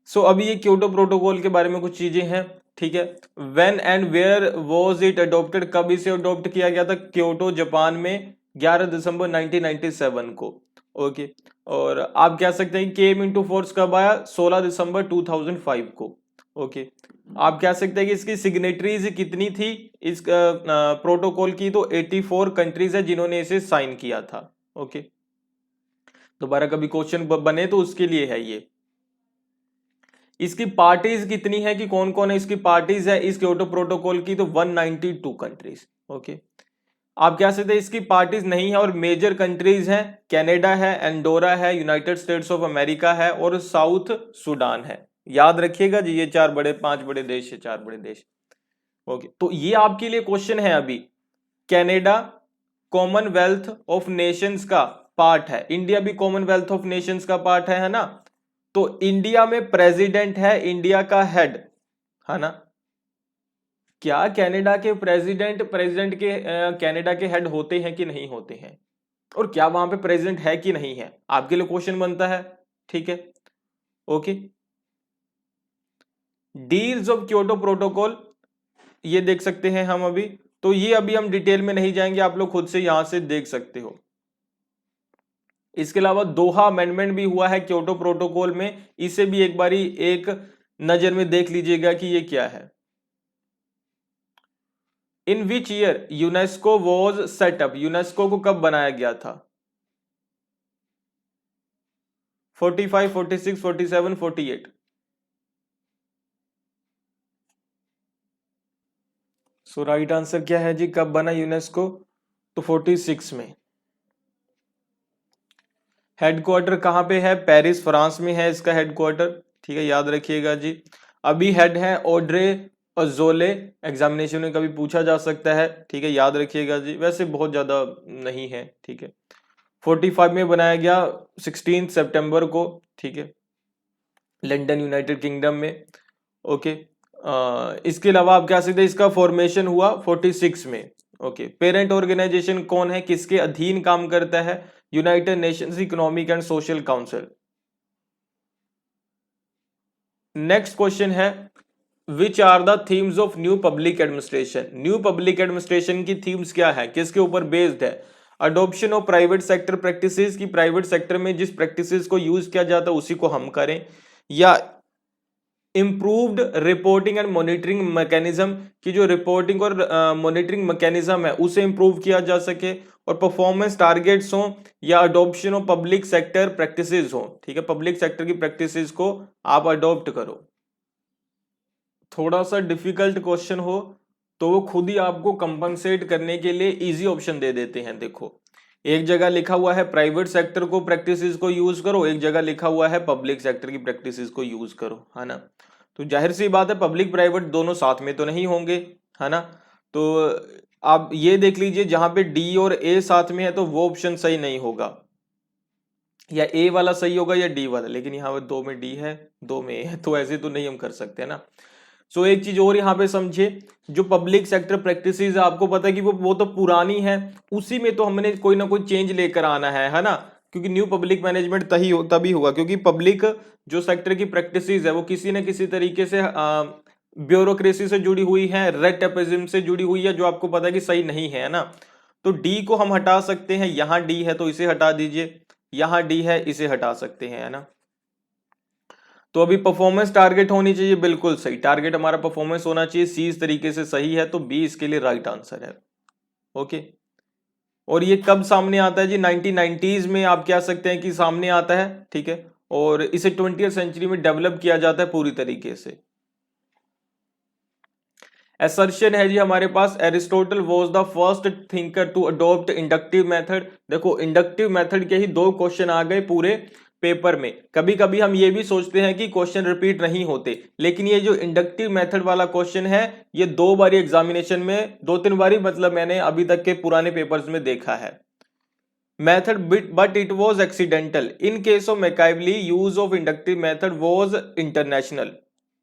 [SPEAKER 1] so अभी ये क्योटो प्रोटोकॉल के बारे में कुछ चीजें हैं, ठीक है। When and where was it adopted, कब इसे अडॉप्ट किया गया था? क्योटो जापान में 11 दिसंबर 1997 को। ओके, और आप कह सकते हैं केम इनटू फोर्स कब आया? 16 दिसंबर 2005 को। ओके, आप कह सकते हैं कि इसकी सिग्नेटरीज कितनी थी इस प्रोटोकॉल की? तो 84 कंट्रीज है जिन्होंने इसे साइन किया था। ओके, दोबारा कभी क्वेश्चन बने तो उसके लिए है ये। इसकी पार्टीज कितनी है, कि कौन कौन है इसकी पार्टीज है इस क्योटो प्रोटोकॉल की? तो 192 कंट्रीज। ओके, आप कह सकते हैं इसकी पार्टीज नहीं है और मेजर कंट्रीज हैं, कनाडा है, एंडोरा है, यूनाइटेड स्टेट्स ऑफ अमेरिका है और साउथ सूडान है। याद रखिएगा जी, ये 5 बड़े देश है, 4 बड़े देश। ओके, तो ये आपके लिए क्वेश्चन है अभी। कनाडा कॉमनवेल्थ ऑफ नेशंस का पार्ट है, इंडिया भी कॉमनवेल्थ ऑफ नेशंस का पार्ट है ना। तो इंडिया में प्रेसिडेंट है, इंडिया का हेड है ना। क्या कनाडा के प्रेसिडेंट के कनाडा के हेड होते हैं कि नहीं होते हैं? और क्या वहां पे प्रेसिडेंट है कि नहीं है? आपके लिए क्वेश्चन बनता है, ठीक है। Okay, deals of Kyoto protocol ये देख सकते हैं हम अभी। तो ये अभी हम डिटेल में नहीं जाएंगे, आप लोग खुद से यहां से देख सकते हो। इसके अलावा दोहा अमेंडमेंट भी हुआ है क्योटो प्रोटोकॉल में, इसे भी एक बारी एक नजर में देख लीजिएगा कि ये क्या है। In which year UNESCO was set up, UNESCO को कब बनाया गया था? 45, 46, 47, 48। सो राइट आंसर क्या है जी, कब बना यूनेस्को? तो 46 में। हेडक्वार्टर कहां पे है? पेरिस फ्रांस में है इसका हेडक्वार्टर, ठीक है, याद रखिएगा जी। अभी हेड है ऑड्रे अजोले, एग्जामिनेशन में कभी पूछा जा सकता है, ठीक है, याद रखिएगा जी, वैसे बहुत ज्यादा नहीं है, ठीक है। 45 में बनाया गया 16 सितंबर को, ठीक है, लंदन यूनाइटेड किंगडम में। ओके, इसके अलावा आप क्या सकते हैं इसका फॉर्मेशन हुआ 46 में। ओके, पेरेंट ऑर्गेनाइजेशन कौन है, किसके अधीन काम करता है? United Nations Economic and Social Council. Next question है which are the themes of new public administration, new public administration की थीम्स क्या है, किसके ऊपर बेस्ड है? Adoption of private sector practices, की प्राइवेट सेक्टर में जिस प्रैक्टिसेस को यूज किया जाता है उसी को हम करें, या improved reporting and monitoring mechanism, की जो रिपोर्टिंग और मॉनिटरिंग मैकेनिज्म है उसे इंप्रूव किया जा सके, और परफॉर्मेंस टारगेट्स हो, या adoption of public sector practices हो, ठीक है, पब्लिक सेक्टर की प्रैक्टिसेस को आप अडॉप्ट करो। थोड़ा सा डिफिकल्ट क्वेश्चन हो तो वो खुद ही आपको कंपनसेट करने के लिए इजी ऑप्शन दे देते हैं। देखो, एक जगह लिखा हुआ है प्राइवेट सेक्टर को प्रैक्टिसेस को यूज करो, एक जगह लिखा हुआ है पब्लिक सेक्टर की प्रैक्टिसेस को यूज करो, है ना। तो जाहिर सी बात है पब्लिक प्राइवेट दोनों साथ में तो नहीं होंगे, है ना। तो आप ये देख लीजिए जहां पे डी और ए साथ में है तो वो ऑप्शन सही नहीं होगा, या ए वाला सही होगा या डी वाला, लेकिन यहाँ पे 2 में डी है 2 में ए है, तो ऐसे तो नहीं हम कर सकते ना। सो एक चीज और यहाँ पे समझे, जो पब्लिक सेक्टर प्रैक्टिसेस आपको पता है कि वो तो पुरानी है, उसी में तो हमने कोई ना कोई चेंज लेकर आना है ना। क्योंकि न्यू पब्लिक मैनेजमेंट तभी होगा क्योंकि पब्लिक जो सेक्टर की प्रैक्टिसेस है वो किसी न किसी तरीके से ब्यूरोक्रेसी से जुड़ी हुई है, रेड टेपिज्म से जुड़ी हुई है, जो आपको पता है कि सही नहीं है ना। तो डी को हम हटा सकते हैं, यहां डी है तो इसे हटा दीजिए, यहां डी है इसे हटा सकते हैं, है ना। तो अभी परफॉर्मेंस टारगेट होनी चाहिए, बिल्कुल सही टारगेट हमारा परफॉर्मेंस होना चाहिए, सी इस तरीके से सही है, तो बी इसके लिए राइट आंसर है। ओके, और ये कब सामने आता है जी, 1990s में आप कह सकते हैं कि सामने आता है, ठीक है, और इसे 20वीं सेंचुरी में डेवलप किया जाता है पूरी तरीके से। असर्शन है जी हमारे पास, Aristotle was the first thinker to adopt inductive method. देखो इंडक्टिव मेथड के ही 2 क्वेश्चन आ गए पूरे पेपर में। कभी कभी हम ये भी सोचते हैं कि क्वेश्चन रिपीट नहीं होते, लेकिन ये जो इंडक्टिव मेथड वाला क्वेश्चन है ये 2 बारी एग्जामिनेशन में, 2-3 बारी मतलब मैंने अभी तक के पुराने पेपर्स में देखा है। Method but it was accidental in case of Machiavelli, use of inductive method was international.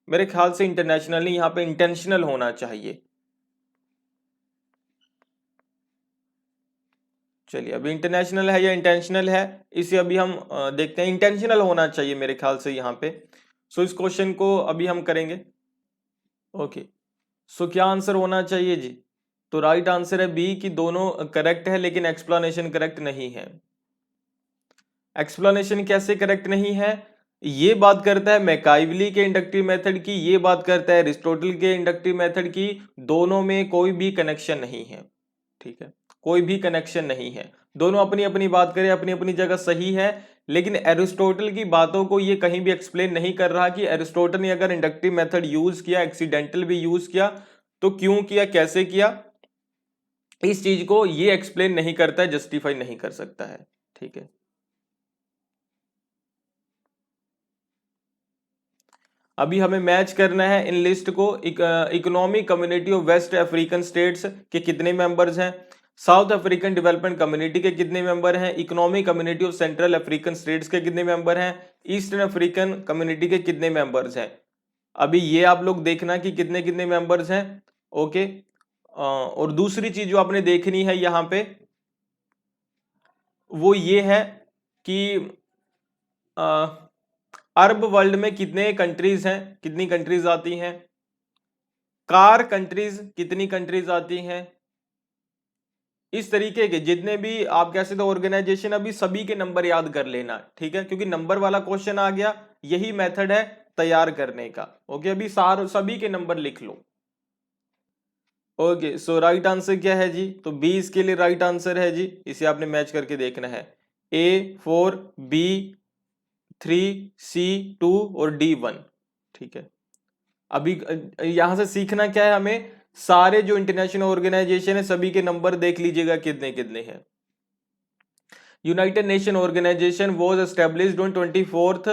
[SPEAKER 1] मेरे ख्याल से इंटरनेशनल नहीं, यहां पे इंटेंशनल होना चाहिए। चलिए अभी इंटरनेशनल है या इंटेंशनल है, इसे अभी हम देखते हैं। इंटेंशनल होना चाहिए मेरे ख्याल से यहाँ पे। सो इस क्वेश्चन को अभी हम करेंगे। ओके, सो क्या आंसर होना चाहिए जी, तो राइट आंसर है बी कि दोनों करेक्ट है, लेकिन एक्सप्लेनेशन करेक्ट नहीं है। एक्सप्लेनेशन कैसे करेक्ट नहीं है, ये बात करता है मैकाइवली के इंडक्टिव मेथड की, ये बात करता है एरिस्टोटल के इंडक्टिव मेथड की, दोनों में कोई भी कनेक्शन नहीं है, ठीक है, कोई भी कनेक्शन नहीं है। दोनों अपनी अपनी बात करें, अपनी अपनी जगह सही है, लेकिन एरिस्टोटल की बातों को ये कहीं भी एक्सप्लेन नहीं कर रहा कि एरिस्टोटल ने अगर इंडक्टिव मेथड यूज किया, एक्सीडेंटल भी यूज किया, तो क्यों किया, कैसे किया, इस चीज को ये एक्सप्लेन नहीं करता है, जस्टिफाई नहीं कर सकता है, ठीक है। अभी हमें मैच करना है इन लिस्ट को। Economic Community of West African States के कितने मेंबर्स हैं, साउथ अफ्रीकन डेवलपमेंट कम्युनिटी के कितने मेंबर हैं, economic Community of central African States के कितने मेंबर हैं, ईस्टर्न अफ्रीकन कम्युनिटी के कितने मेंबर्स हैं। अभी ये आप लोग देखना कि कितने कितने मेंबर्स हैं। ओके, और दूसरी चीज जो आपने देखनी है यहां पे वो ये है कि अरब वर्ल्ड में कितने कंट्रीज हैं, कितनी कंट्रीज आती हैं, कार कंट्रीज कितनी कंट्रीज आती हैं, इस तरीके के जितने भी आप कह सकते हो ऑर्गेनाइजेशन, अभी सभी के नंबर याद कर लेना, ठीक है, क्योंकि नंबर वाला क्वेश्चन आ गया, यही मेथड है तैयार करने का। ओके, अभी सभी के नंबर लिख लो। ओके, सो राइट आंसर क्या है जी, तो बी इसके लिए राइट आंसर है जी, इसे आपने मैच करके देखना है। A4, B3, C2 और D1, ठीक है। अभी यहां से सीखना क्या है हमें, सारे जो इंटरनेशनल ऑर्गेनाइजेशन है सभी के नंबर देख लीजिएगा कितने कितने हैं। United Nation Organization was established on 24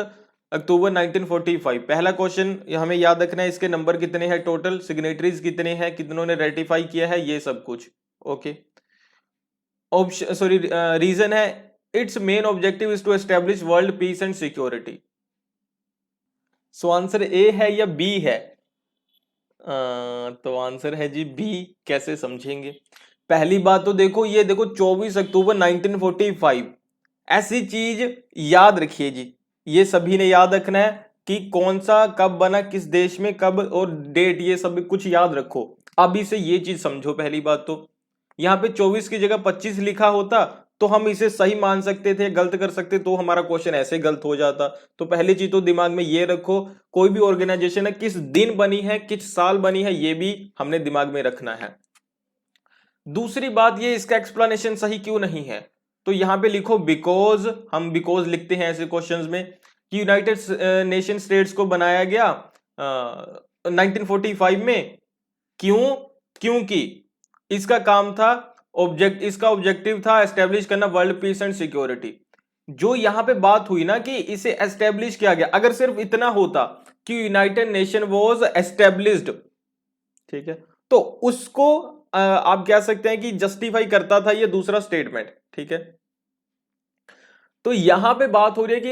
[SPEAKER 1] October 1945। पहला क्वेश्चन हमें याद रखना है, इसके नंबर कितने हैं, टोटल सिग्नेटरीज कितने हैं, कितनों ने रेटिफाई किया है, ये सब कुछ। ओके, ऑप्शन सॉरी, रीजन है it's main objective is to establish world peace and security. So answer A है या बी है, तो आंसर है जी बी। कैसे समझेंगे, पहली बात तो देखो, ये देखो 24 अक्टूबर 1945, ऐसी चीज याद रखिए जी, ये सभी ने याद रखना है कि कौन सा कब बना, किस देश में कब, और डेट, ये सब कुछ याद रखो। अभी से ये चीज समझो। पहली बात तो यहाँ पे 24 की जगह 25 लिखा होता तो हम इसे सही मान सकते थे, गलत कर सकते, तो हमारा क्वेश्चन ऐसे गलत हो जाता। तो पहली चीज तो दिमाग में ये रखो, कोई भी ऑर्गेनाइजेशन है किस दिन बनी है, किस साल बनी है, ये भी हमने दिमाग में रखना है। दूसरी बात ये, इसका एक्सप्लेनेशन सही क्यों नहीं है, तो यहां पे लिखो बिकॉज। हम बिकॉज लिखते हैं ऐसे क्वेश्चंस में कि यूनाइटेड नेशन स्टेट्स को बनाया गया 1945 में, क्यों, क्योंकि इसका काम था, इसका ऑब्जेक्टिव था एस्टेब्लिश करना वर्ल्ड पीस एंड सिक्योरिटी। जो यहां पे बात हुई ना कि इसे एस्टेब्लिश किया गया, अगर सिर्फ इतना होता कि यूनाइटेड नेशन वाज एस्टेब्लिश्ड, ठीक है, तो उसको आप कह सकते हैं कि जस्टिफाई करता था ये दूसरा स्टेटमेंट, ठीक है। तो यहां पे बात हो रही है कि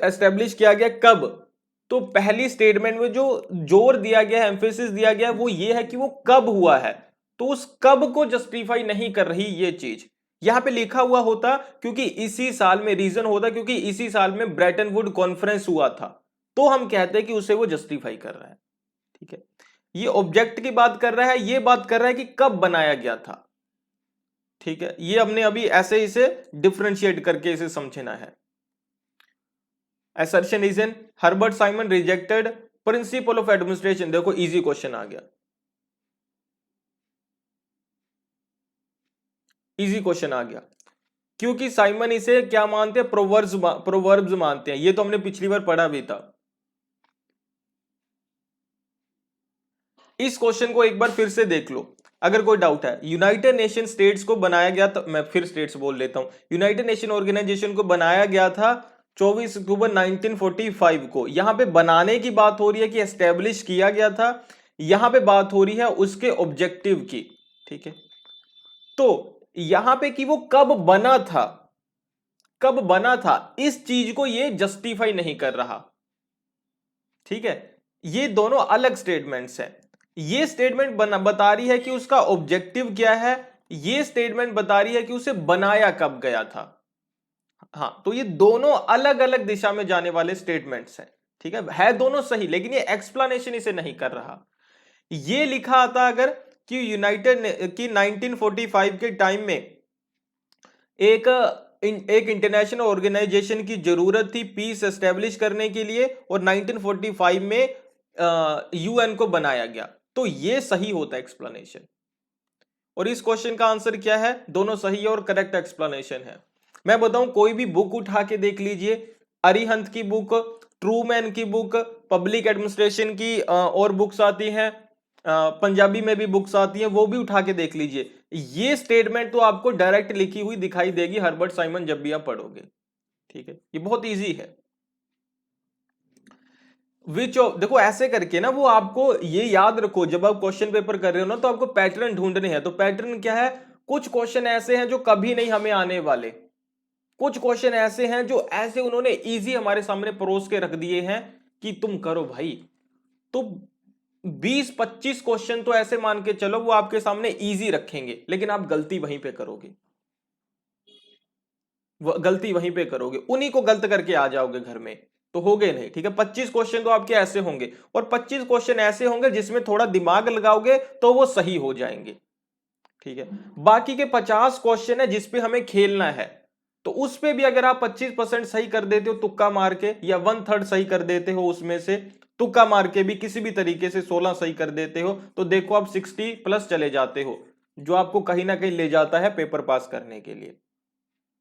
[SPEAKER 1] एस्टेब्लिश किया गया कब, तो पहली स्टेटमेंट में जो जोर दिया गया है, एम्फेसिस दिया गया है, वो ये है कि वो कब हुआ है, तो उस कब को जस्टिफाई नहीं कर रही ये चीज। यहां पे लिखा हुआ होता क्योंकि इसी साल में, रीजन होता क्योंकि इसी साल में ब्रेटन वुड कॉन्फ्रेंस हुआ था, तो हम कहते हैं कि उसे वो जस्टिफाई कर रहा है, ठीक है। ये ऑब्जेक्ट की बात कर रहा है, ये बात कर रहा है कि कब बनाया गया था। ठीक है, ये हमने अभी ऐसे इसे डिफरेंशिएट करके इसे समझना है। Assertion is an Herbert Simon rejected principle of administration. देखो इजी क्वेश्चन आ गया, इजी क्वेश्चन आ गया, क्योंकि साइमन इसे क्या मानते हैं, प्रोवर्ब्स मानते हैं। ये तो हमने पिछली बार पढ़ा भी था। इस क्वेश्चन को एक बार फिर से देख लो अगर कोई डाउट है। यूनाइटेड नेशन स्टेट्स को बनाया गया था, मैं फिर स्टेट्स बोल लेता हूं, यूनाइटेड नेशन ऑर्गेनाइजेशन को बनाया गया था 24 अक्टूबर 1945 को। यहां पे बनाने की बात हो रही है कि एस्टेब्लिश किया गया था, यहां पे बात हो रही है उसके ऑब्जेक्टिव की। ठीक है, तो यहां पे कि वो कब बना था, कब बना था, इस चीज को ये जस्टिफाई नहीं कर रहा। ठीक है, ये दोनों अलग स्टेटमेंट्स हैं। ये स्टेटमेंट बता रही है कि उसका ऑब्जेक्टिव क्या है, ये स्टेटमेंट बता रही है कि उसे बनाया कब गया था। हाँ, तो ये दोनों अलग अलग दिशा में जाने वाले स्टेटमेंट्स हैं। ठीक है दोनों सही, लेकिन ये एक्सप्लेनेशन इसे नहीं कर रहा। ये लिखा आता अगर कि यूनाइटेड की 1945 के टाइम में एक इंटरनेशनल ऑर्गेनाइजेशन की जरूरत थी पीस एस्टेब्लिश करने के लिए, और 1945 में यूएन को बनाया गया, तो ये सही होता है एक्सप्लेनेशन। और इस क्वेश्चन का आंसर क्या है, दोनों सही है और करेक्ट एक्सप्लेनेशन है। मैं बताऊं, कोई भी बुक उठा के देख लीजिए, अरिहंत की बुक, ट्रूमैन की बुक, पब्लिक एडमिनिस्ट्रेशन की और बुक्स आती हैं, पंजाबी में भी बुक्स आती हैं, वो भी उठा के देख लीजिए। ये स्टेटमेंट तो आपको डायरेक्ट लिखी हुई दिखाई देगी हर्बर्ट साइमन जब भी आप पढ़ोगे। ठीक है, ये बहुत इजी है। विच ऑफ, देखो ऐसे करके ना, वो आपको ये याद रखो जब आप क्वेश्चन पेपर कर रहे हो ना, तो आपको पैटर्न ढूंढने हैं। तो पैटर्न क्या है, कुछ क्वेश्चन ऐसे हैं जो कभी नहीं हमें आने वाले, कुछ क्वेश्चन ऐसे हैं जो ऐसे उन्होंने इजी हमारे सामने परोस के रख दिए हैं कि तुम करो भाई। तो 20-25 क्वेश्चन तो ऐसे मान के चलो वो आपके सामने इजी रखेंगे, लेकिन आप गलती वहीं पे करोगे, गलती वहीं पे करोगे, उन्हीं को गलत करके आ जाओगे घर में, तो हो गए नहीं। ठीक है, 25 क्वेश्चन तो आपके ऐसे होंगे, और 25 क्वेश्चन ऐसे होंगे जिसमें थोड़ा दिमाग लगाओगे तो वो सही हो जाएंगे। ठीक है, बाकी के 50 क्वेश्चन है जिसपे हमें खेलना है, तो उस पे भी अगर आप 25% सही कर देते हो तुक्का मार के, या 1/3 सही कर देते हो उसमें से तुक्का मार के भी, किसी भी तरीके से 16 सही कर देते हो, तो देखो आप 60+ चले जाते हो, जो आपको कहीं ना कहीं ले जाता है पेपर पास करने के लिए।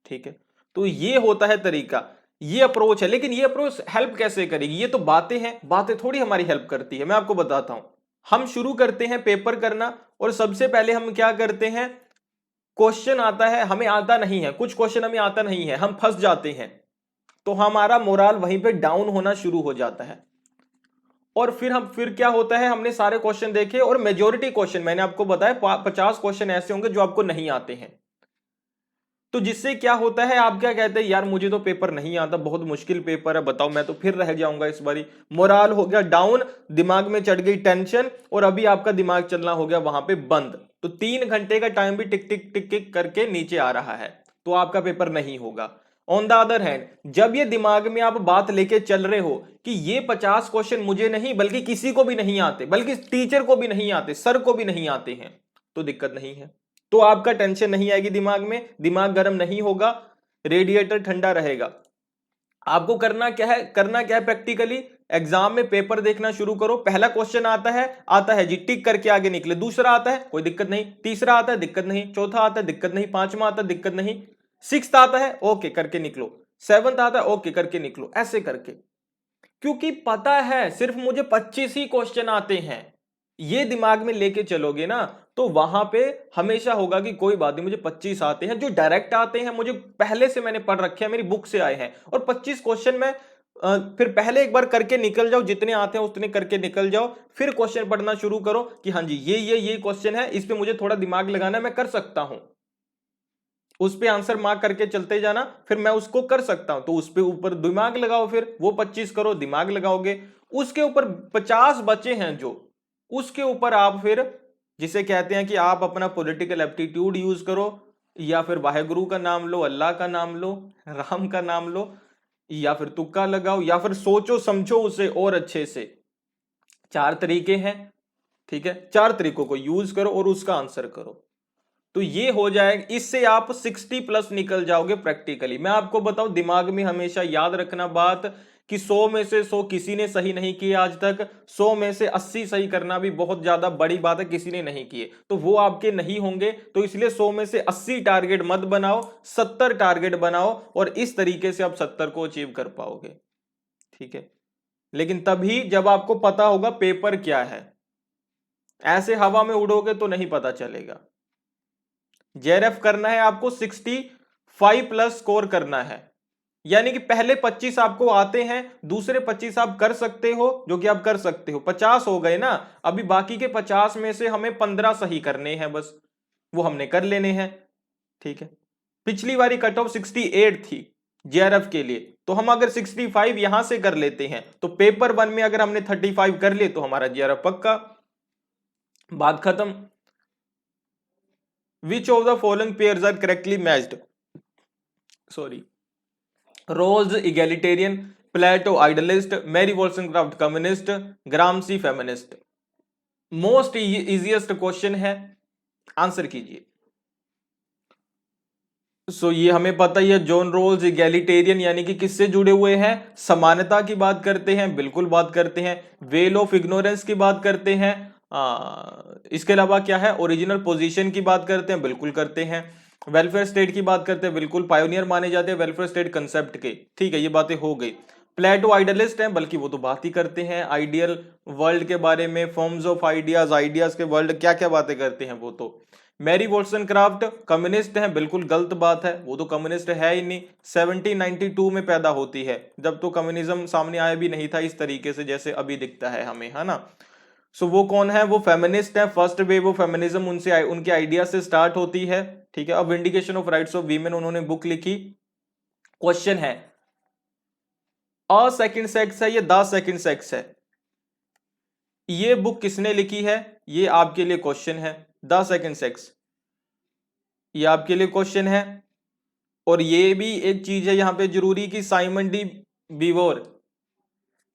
[SPEAKER 1] ठीक है, तो ये होता है तरीका, ये अप्रोच है। लेकिन ये अप्रोच हेल्प कैसे करेगी, ये तो बातें हैं, बातें थोड़ी हमारी हेल्प करती है। मैं आपको बताता हूं, हम शुरू करते हैं पेपर करना, और सबसे पहले हम क्या करते हैं, क्वेश्चन आता है, हमें आता नहीं है, कुछ क्वेश्चन हमें आता नहीं है, हम फंस जाते हैं, तो हमारा मोराल वहीं पे डाउन होना शुरू हो जाता है। और फिर क्या होता है, हमने सारे क्वेश्चन देखे, और मेजोरिटी क्वेश्चन मैंने आपको बताया 50 क्वेश्चन ऐसे होंगे जो आपको नहीं आते हैं। तो जिससे क्या होता है, आप क्या कहते हैं, यार मुझे तो पेपर नहीं आता, बहुत मुश्किल पेपर है, बताओ मैं तो फिर रह जाऊंगा इस बारी। मोराल हो गया डाउन, दिमाग में चढ़ गई टेंशन, और अभी आपका दिमाग चलना हो गया वहां पे बंद। तो 3 घंटे का टाइम भी टिक टिक टिक टिक करके नीचे आ रहा है, तो आपका पेपर नहीं होगा। ऑन द अदर हैंड, जब ये दिमाग में आप बात लेके चल रहे हो कि ये 50 क्वेश्चन मुझे नहीं, बल्कि किसी को भी नहीं आते, बल्कि टीचर को भी नहीं आते, सर को भी नहीं आते हैं, तो दिक्कत नहीं है। तो आपका टेंशन नहीं आएगी दिमाग में, दिमाग गर्म नहीं होगा, रेडिएटर ठंडा रहेगा। आपको करना क्या है, प्रैक्टिकली एग्जाम में पेपर देखना शुरू करो। पहला क्वेश्चन आता है जी, टिक करके आगे निकले। दूसरा आता है, कोई दिक्कत नहीं। तीसरा आता है, दिक्कत नहीं। चौथा आता है, दिक्कत नहीं। पांचवा आता है, दिक्कत नहीं। 6th आता है, ओके करके निकलो। 7th आता है, ओके करके निकलो, ऐसे करके। क्योंकि पता है सिर्फ मुझे 25 ही क्वेश्चन आते हैं, ये दिमाग में लेके चलोगे ना, तो वहां पे हमेशा होगा कि कोई बात नहीं, मुझे 25 आते हैं, जो डायरेक्ट आते हैं, मुझे पहले से मैंने पढ़ रखे हैं, मेरी बुक से आए हैं। और 25 क्वेश्चन में फिर पहले एक बार करके निकल जाओ, जितने आते हैं उतने करके निकल जाओ, फिर क्वेश्चन पढ़ना शुरू करो कि हाँ जी ये क्वेश्चन है, इस पे मुझे थोड़ा दिमाग लगाना है, मैं कर सकता हूं। उस पे आंसर मार्क करके चलते जाना, फिर मैं उसको कर सकता हूं, तो उस पे ऊपर दिमाग लगाओ, फिर वो 25 करो, दिमाग लगाओगे। उसके ऊपर 50 बचे हैं जो, उसके ऊपर आप फिर, जिसे कहते हैं कि आप अपना पॉलिटिकल एप्टीट्यूड यूज करो, या फिर वाहेगुरु का नाम लो, अल्लाह का नाम लो, राम का नाम लो, या फिर तुक्का लगाओ, या फिर सोचो समझो उसे और अच्छे से। 4 तरीके हैं, ठीक है, 4 तरीकों को यूज करो और उसका आंसर करो। तो ये हो जाएगा, इससे आप 60 प्लस निकल जाओगे प्रैक्टिकली। मैं आपको बताऊं, दिमाग में हमेशा याद रखना बात कि 100 में से 100 किसी ने सही नहीं किए आज तक, 100 में से 80 सही करना भी बहुत ज्यादा बड़ी बात है, किसी ने नहीं किए तो वो आपके नहीं होंगे। तो इसलिए 100 में से 80 टारगेट मत बनाओ, 70 टारगेट बनाओ और इस तरीके से आप 70 को अचीव कर पाओगे। ठीक है, लेकिन तभी जब आपको पता होगा पेपर क्या है। ऐसे हवा में उड़ोगे तो नहीं पता चलेगा। जेआरएफ करना है आपको 65 प्लस स्कोर करना है, यानी कि पहले 25 आपको आते हैं, दूसरे 25 आप कर सकते हो, जो कि आप कर सकते हो। 50 हो गए ना, अभी बाकी के 50 में से हमें 15 सही करने हैं बस, वो हमने कर लेने हैं। ठीक है, पिछली बारी कट ऑफ 68 थी जेआरएफ के लिए, तो हम अगर 65 यहां से कर लेते हैं तो पेपर 1 में अगर हमने 35 कर लिए तो हमारा जेआरएफ पक्का, बात खत्म। Which of the following pairs are correctly matched? Sorry, Rawls egalitarian, Plato idealist, Mary Wollstonecraft communist, Gramsci feminist. Most easiest question है, आंसर कीजिए। सो ये हमें पता ही है, जॉन रोल्स इगैलिटेरियन यानी कि किससे जुड़े हुए हैं? समानता की बात करते हैं, बिल्कुल बात करते हैं। वेल ऑफ इग्नोरेंस की बात करते हैं। इसके अलावा क्या है? ओरिजिनल पोजीशन की बात करते हैं, बिल्कुल करते हैं। वेलफेयर स्टेट की बात करते हैं, बिल्कुल पायोनियर माने जाते हैं वेलफेयर स्टेट कंसेप्ट के। ठीक है, ये बातें हो गई। प्लेटो आइडियलिस्ट हैं, बल्कि वो तो बात ही करते हैं आइडियल वर्ल्ड के बारे में, फॉर्म्स ऑफ आइडियाज, आइडियाज के वर्ल्ड, क्या क्या बातें करते हैं वो तो। मैरी वॉल्सनक्राफ्ट कम्युनिस्ट हैं, बिल्कुल गलत बात है, वो तो कम्युनिस्ट है ही नहीं। 1792 में पैदा होती है, जब तो कम्युनिज्म सामने आया भी नहीं था इस तरीके से जैसे अभी दिखता है हमें, है ना। सो वो कौन है? वो फेमिनिस्ट है। फर्स्ट वेव ऑफ फेमिनिज्म उनसे, उनके आइडिया से स्टार्ट होती है। ठीक है, अब vindication of rights of women उन्होंने बुक लिखी। क्वेश्चन है, अ सेकंड सेक्स है या द सेकंड सेक्स है? ये बुक किसने लिखी है? ये आपके लिए क्वेश्चन है। द सेकंड सेक्स, ये आपके लिए क्वेश्चन है। और ये भी एक चीज है यहां पे जरूरी कि साइमन डी बिवोर,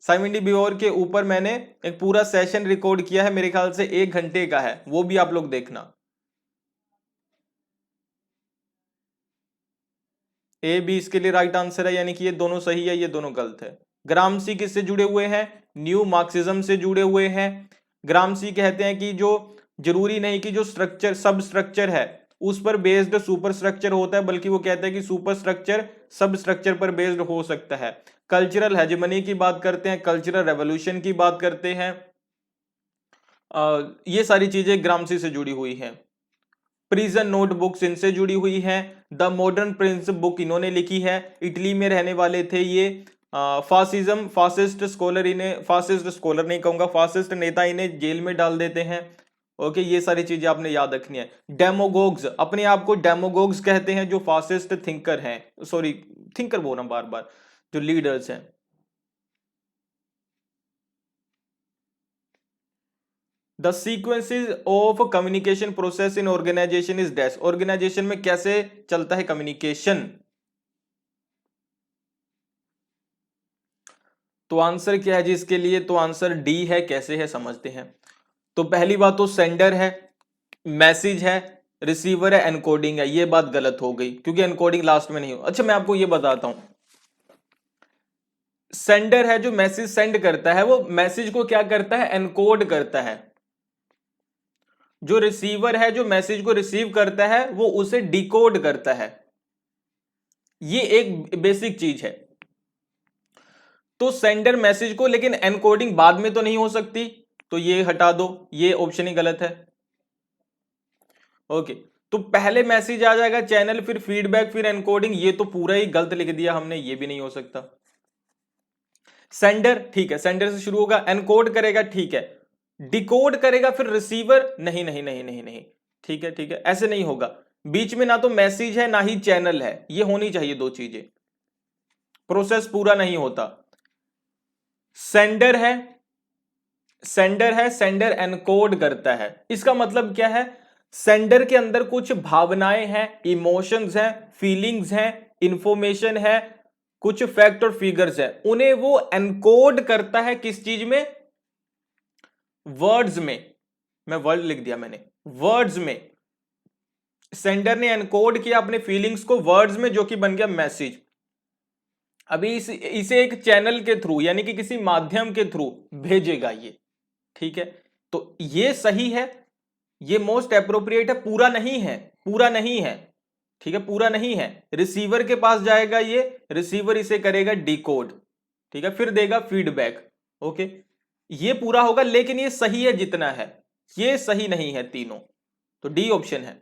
[SPEAKER 1] साइमन डी बिवोर के ऊपर मैंने एक पूरा सेशन रिकॉर्ड किया है, मेरे ख्याल से 1 घंटे का है, वो भी आप लोग देखना। ए बी इसके लिए राइट आंसर है, यानी कि ये दोनों सही है, ये दोनों गलत है। ग्रामसी किससे जुड़े हुए हैं? न्यू मार्क्सिज्म से जुड़े हुए हैं। ग्रामसी कहते हैं कि जो जरूरी नहीं कि जो स्ट्रक्चर सब स्ट्रक्चर है उस पर बेस्ड सुपर स्ट्रक्चर होता है, बल्कि वो कहते हैं कि सुपर स्ट्रक्चर सब स्ट्रक्चर पर बेस्ड हो सकता है। कल्चरल हेजेमनी की बात करते हैं, कल्चरल रेवोल्यूशन की बात करते हैं। ये सारी चीजें ग्रामसी से जुड़ी हुई हैं। प्रिजन नोटबुक्स इनसे जुड़ी हुई हैं। द मॉडर्न प्रिंस बुक इन्होंने लिखी है, इटली में रहने वाले थे ये। फासिज्म, फासिस्ट स्कॉलर, इन्हें फासिस्ट स्कॉलर नहीं कहूंगा, फासिस्ट नेता इन्हें जेल में डाल देते हैं। ओके, ये सारी चीजें आपने याद रखनी है। डेमोगोग्स, अपने आप को डेमोगोग्स कहते हैं, जो फासिस्ट थिंकर हैं, सॉरी थिंकर बोलना बार बार, जो लीडर्स हैं। The sequences of communication process in organization is dash. Organization में कैसे चलता है कम्युनिकेशन? तो आंसर क्या है जी इसके लिए? तो आंसर डी है। कैसे है समझते हैं। तो पहली बात तो सेंडर है, मैसेज है, रिसीवर है, एनकोडिंग है। ये बात गलत हो गई क्योंकि एनकोडिंग लास्ट में नहीं हो। अच्छा, मैं आपको ये बताता हूं, सेंडर है जो मैसेज सेंड करता है, वो मैसेज को क्या करता है? एनकोड करता है। जो रिसीवर है जो मैसेज को रिसीव करता है वो उसे डिकोड करता है। ये एक बेसिक चीज है। तो सेंडर मैसेज को, लेकिन एनकोडिंग बाद में तो नहीं हो सकती, तो ये हटा दो, ये ऑप्शन ही गलत है। ओके, तो पहले मैसेज आ जाएगा, चैनल, फिर फीडबैक, फिर एनकोडिंग, ये तो पूरा ही गलत लिख दिया हमने, ये भी नहीं हो सकता। सेंडर, ठीक है, सेंडर से शुरू होगा, एनकोड करेगा, ठीक है, डिकोड करेगा, फिर रिसीवर, नहीं नहीं नहीं नहीं नहीं, ठीक है ठीक है, ऐसे नहीं होगा। बीच में ना तो मैसेज है ना ही चैनल है, ये होनी चाहिए दो चीजें, प्रोसेस पूरा नहीं होता। सेंडर है, सेंडर है, सेंडर एनकोड करता है, इसका मतलब क्या है? सेंडर के अंदर कुछ भावनाएं हैं, इमोशंस हैं, फीलिंग्स हैं, इंफॉर्मेशन है, कुछ फैक्ट और फिगर्स है, उन्हें वो एनकोड करता है किस चीज में? वर्ड्स में। मैं वर्ड लिख दिया मैंने, वर्ड्स में। सेंडर ने एनकोड किया अपने फीलिंग्स को वर्ड्स में, जो कि बन गया मैसेज। अभी इसे एक चैनल के थ्रू यानी कि किसी माध्यम के थ्रू भेजेगा ये, ठीक है। तो ये सही है, ये मोस्ट एप्रोप्रिएट है, पूरा नहीं है, पूरा नहीं है, ठीक है, पूरा नहीं है। रिसीवर के पास जाएगा ये, रिसीवर इसे करेगा डिकोड, ठीक है, फिर देगा फीडबैक। ओके, ये पूरा होगा, लेकिन ये सही है जितना है, ये सही नहीं है तीनों, तो डी ऑप्शन है।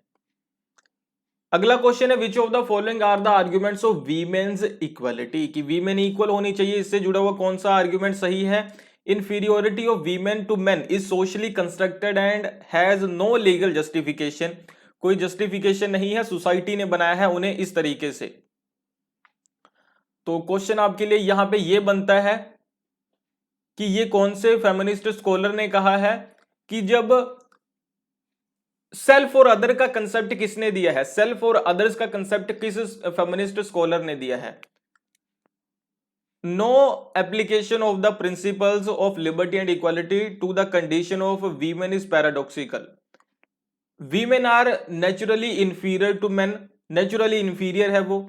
[SPEAKER 1] अगला क्वेश्चन है which of the following are the arguments of women's equality, कि वीमेन इक्वल होनी चाहिए, इससे जुड़ा हुआ कौन सा आर्ग्यूमेंट सही है। Inferiority of women to men is socially constructed and has no legal justification, कोई जस्टिफिकेशन नहीं है, सोसाइटी ने बनाया है उन्हें इस तरीके से। तो क्वेश्चन आपके लिए यहां पे ये बनता है कि ये कौन से फेमिनिस्ट स्कॉलर ने कहा है कि जब सेल्फ और अदर का कंसेप्ट किसने दिया है, सेल्फ और अदर्स का कंसेप्ट किस फेमिनिस्ट स्कॉलर ने दिया है। No application of the principles of liberty and equality to the condition of women is paradoxical. Women are naturally inferior to men, naturally inferior है वो।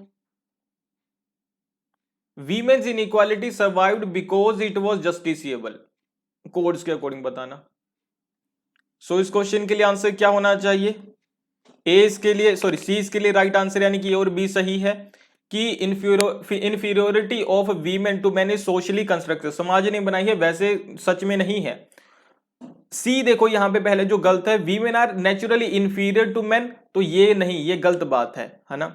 [SPEAKER 1] Women's inequality survived because it was justiciable, codes के according बताना। सो इस question के लिए answer क्या होना चाहिए, ए इसके लिए, सॉरी सी इसके लिए राइट आंसर, यानी कि ए और बी सही है कि inferiority of women to man is socially constructed, समाज ने बनाई है, वैसे सच में नहीं है। सी देखो यहां पे पहले जो गलत है, women are naturally inferior to man, तो ये नहीं, ये गलत बात है ना।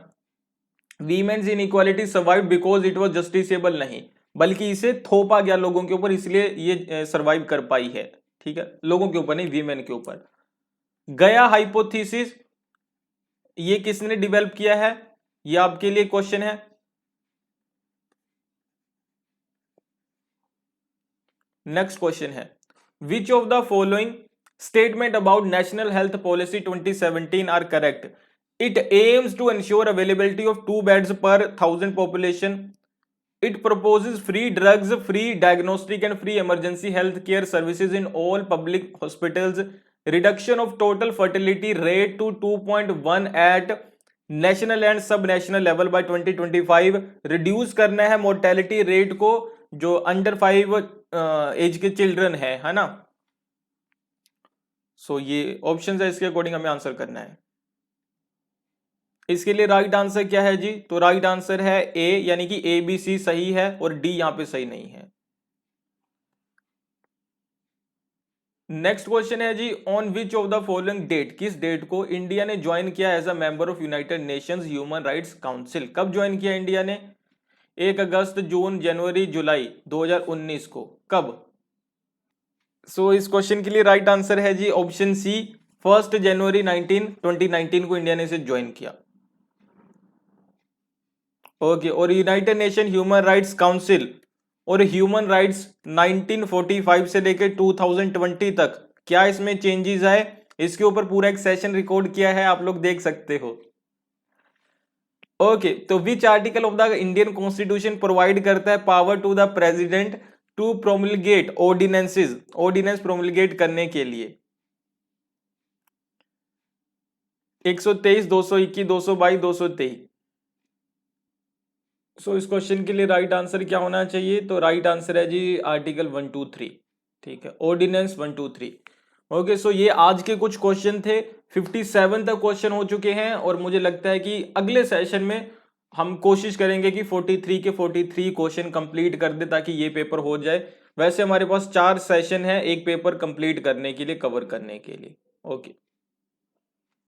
[SPEAKER 1] Women's inequality survive because it was justiciable नहीं, बल्कि इसे थोपा गया लोगों के ऊपर, इसलिए ये सर्वाइव कर पाई है, ठीक है, लोगों के ऊपर नहीं, वीमेन के ऊपर। गया हाइपोथेसिस ये किसने डेवलप किया है, ये आपके लिए क्वेश्चन है। नेक्स्ट क्वेश्चन है which of the following statement about National Health Policy 2017 are correct. It aims to ensure availability of 2 beds per 1000 population. It proposes free drugs, free diagnostic and free emergency health care services in all public hospitals. Reduction of total fertility rate to 2.1 at national and sub-national level by 2025. Reduce करना है mortality rate को जो under 5 as के children है ना। सो ये option है, इसके अकॉर्डिंग हमें आंसर करना है। इसके लिए राइट आंसर क्या है जी, तो राइट आंसर है ए, यानी कि ए बी सी सही है और डी यहां पे सही नहीं है। नेक्स्ट क्वेश्चन है जी on which of the following date, किस डेट को इंडिया ने ज्वाइन किया as a member of United Nations Human Rights Council. कब ज्वाइन किया इंडिया ने, 1 अगस्त, जून, जनवरी, जुलाई 2019 को, कब। सो इस क्वेश्चन के लिए राइट आंसर है जी ऑप्शन सी, 1 जनवरी 2019 को इंडिया ने इसे ज्वाइन किया। ओके, और United nation human Rights council और ह्यूमन राइट्स 1945 से लेकर 2020 तक क्या इसमें चेंजेस आए, इसके ऊपर पूरा एक सेशन रिकॉर्ड किया है, आप लोग देख सकते हो। ओके, तो which article of the Indian constitution provide करता है power to the president to promulgate ordinances, ordinance promulgate करने के लिए। 123, 221, 222, 223। सो इस क्वेश्चन के लिए राइट आंसर क्या होना चाहिए, तो राइट आंसर है जी आर्टिकल 123, ठीक है, ऑर्डिनेंस 123। ओके, सो ये आज के कुछ क्वेश्चन थे, 57 तक क्वेश्चन हो चुके हैं, और मुझे लगता है कि अगले सेशन में हम कोशिश करेंगे कि 43 के 43 क्वेश्चन कंप्लीट कर दे ताकि ये पेपर हो जाए। वैसे हमारे पास 4 सेशन है एक पेपर कंप्लीट करने के लिए, कवर करने के लिए। ओके।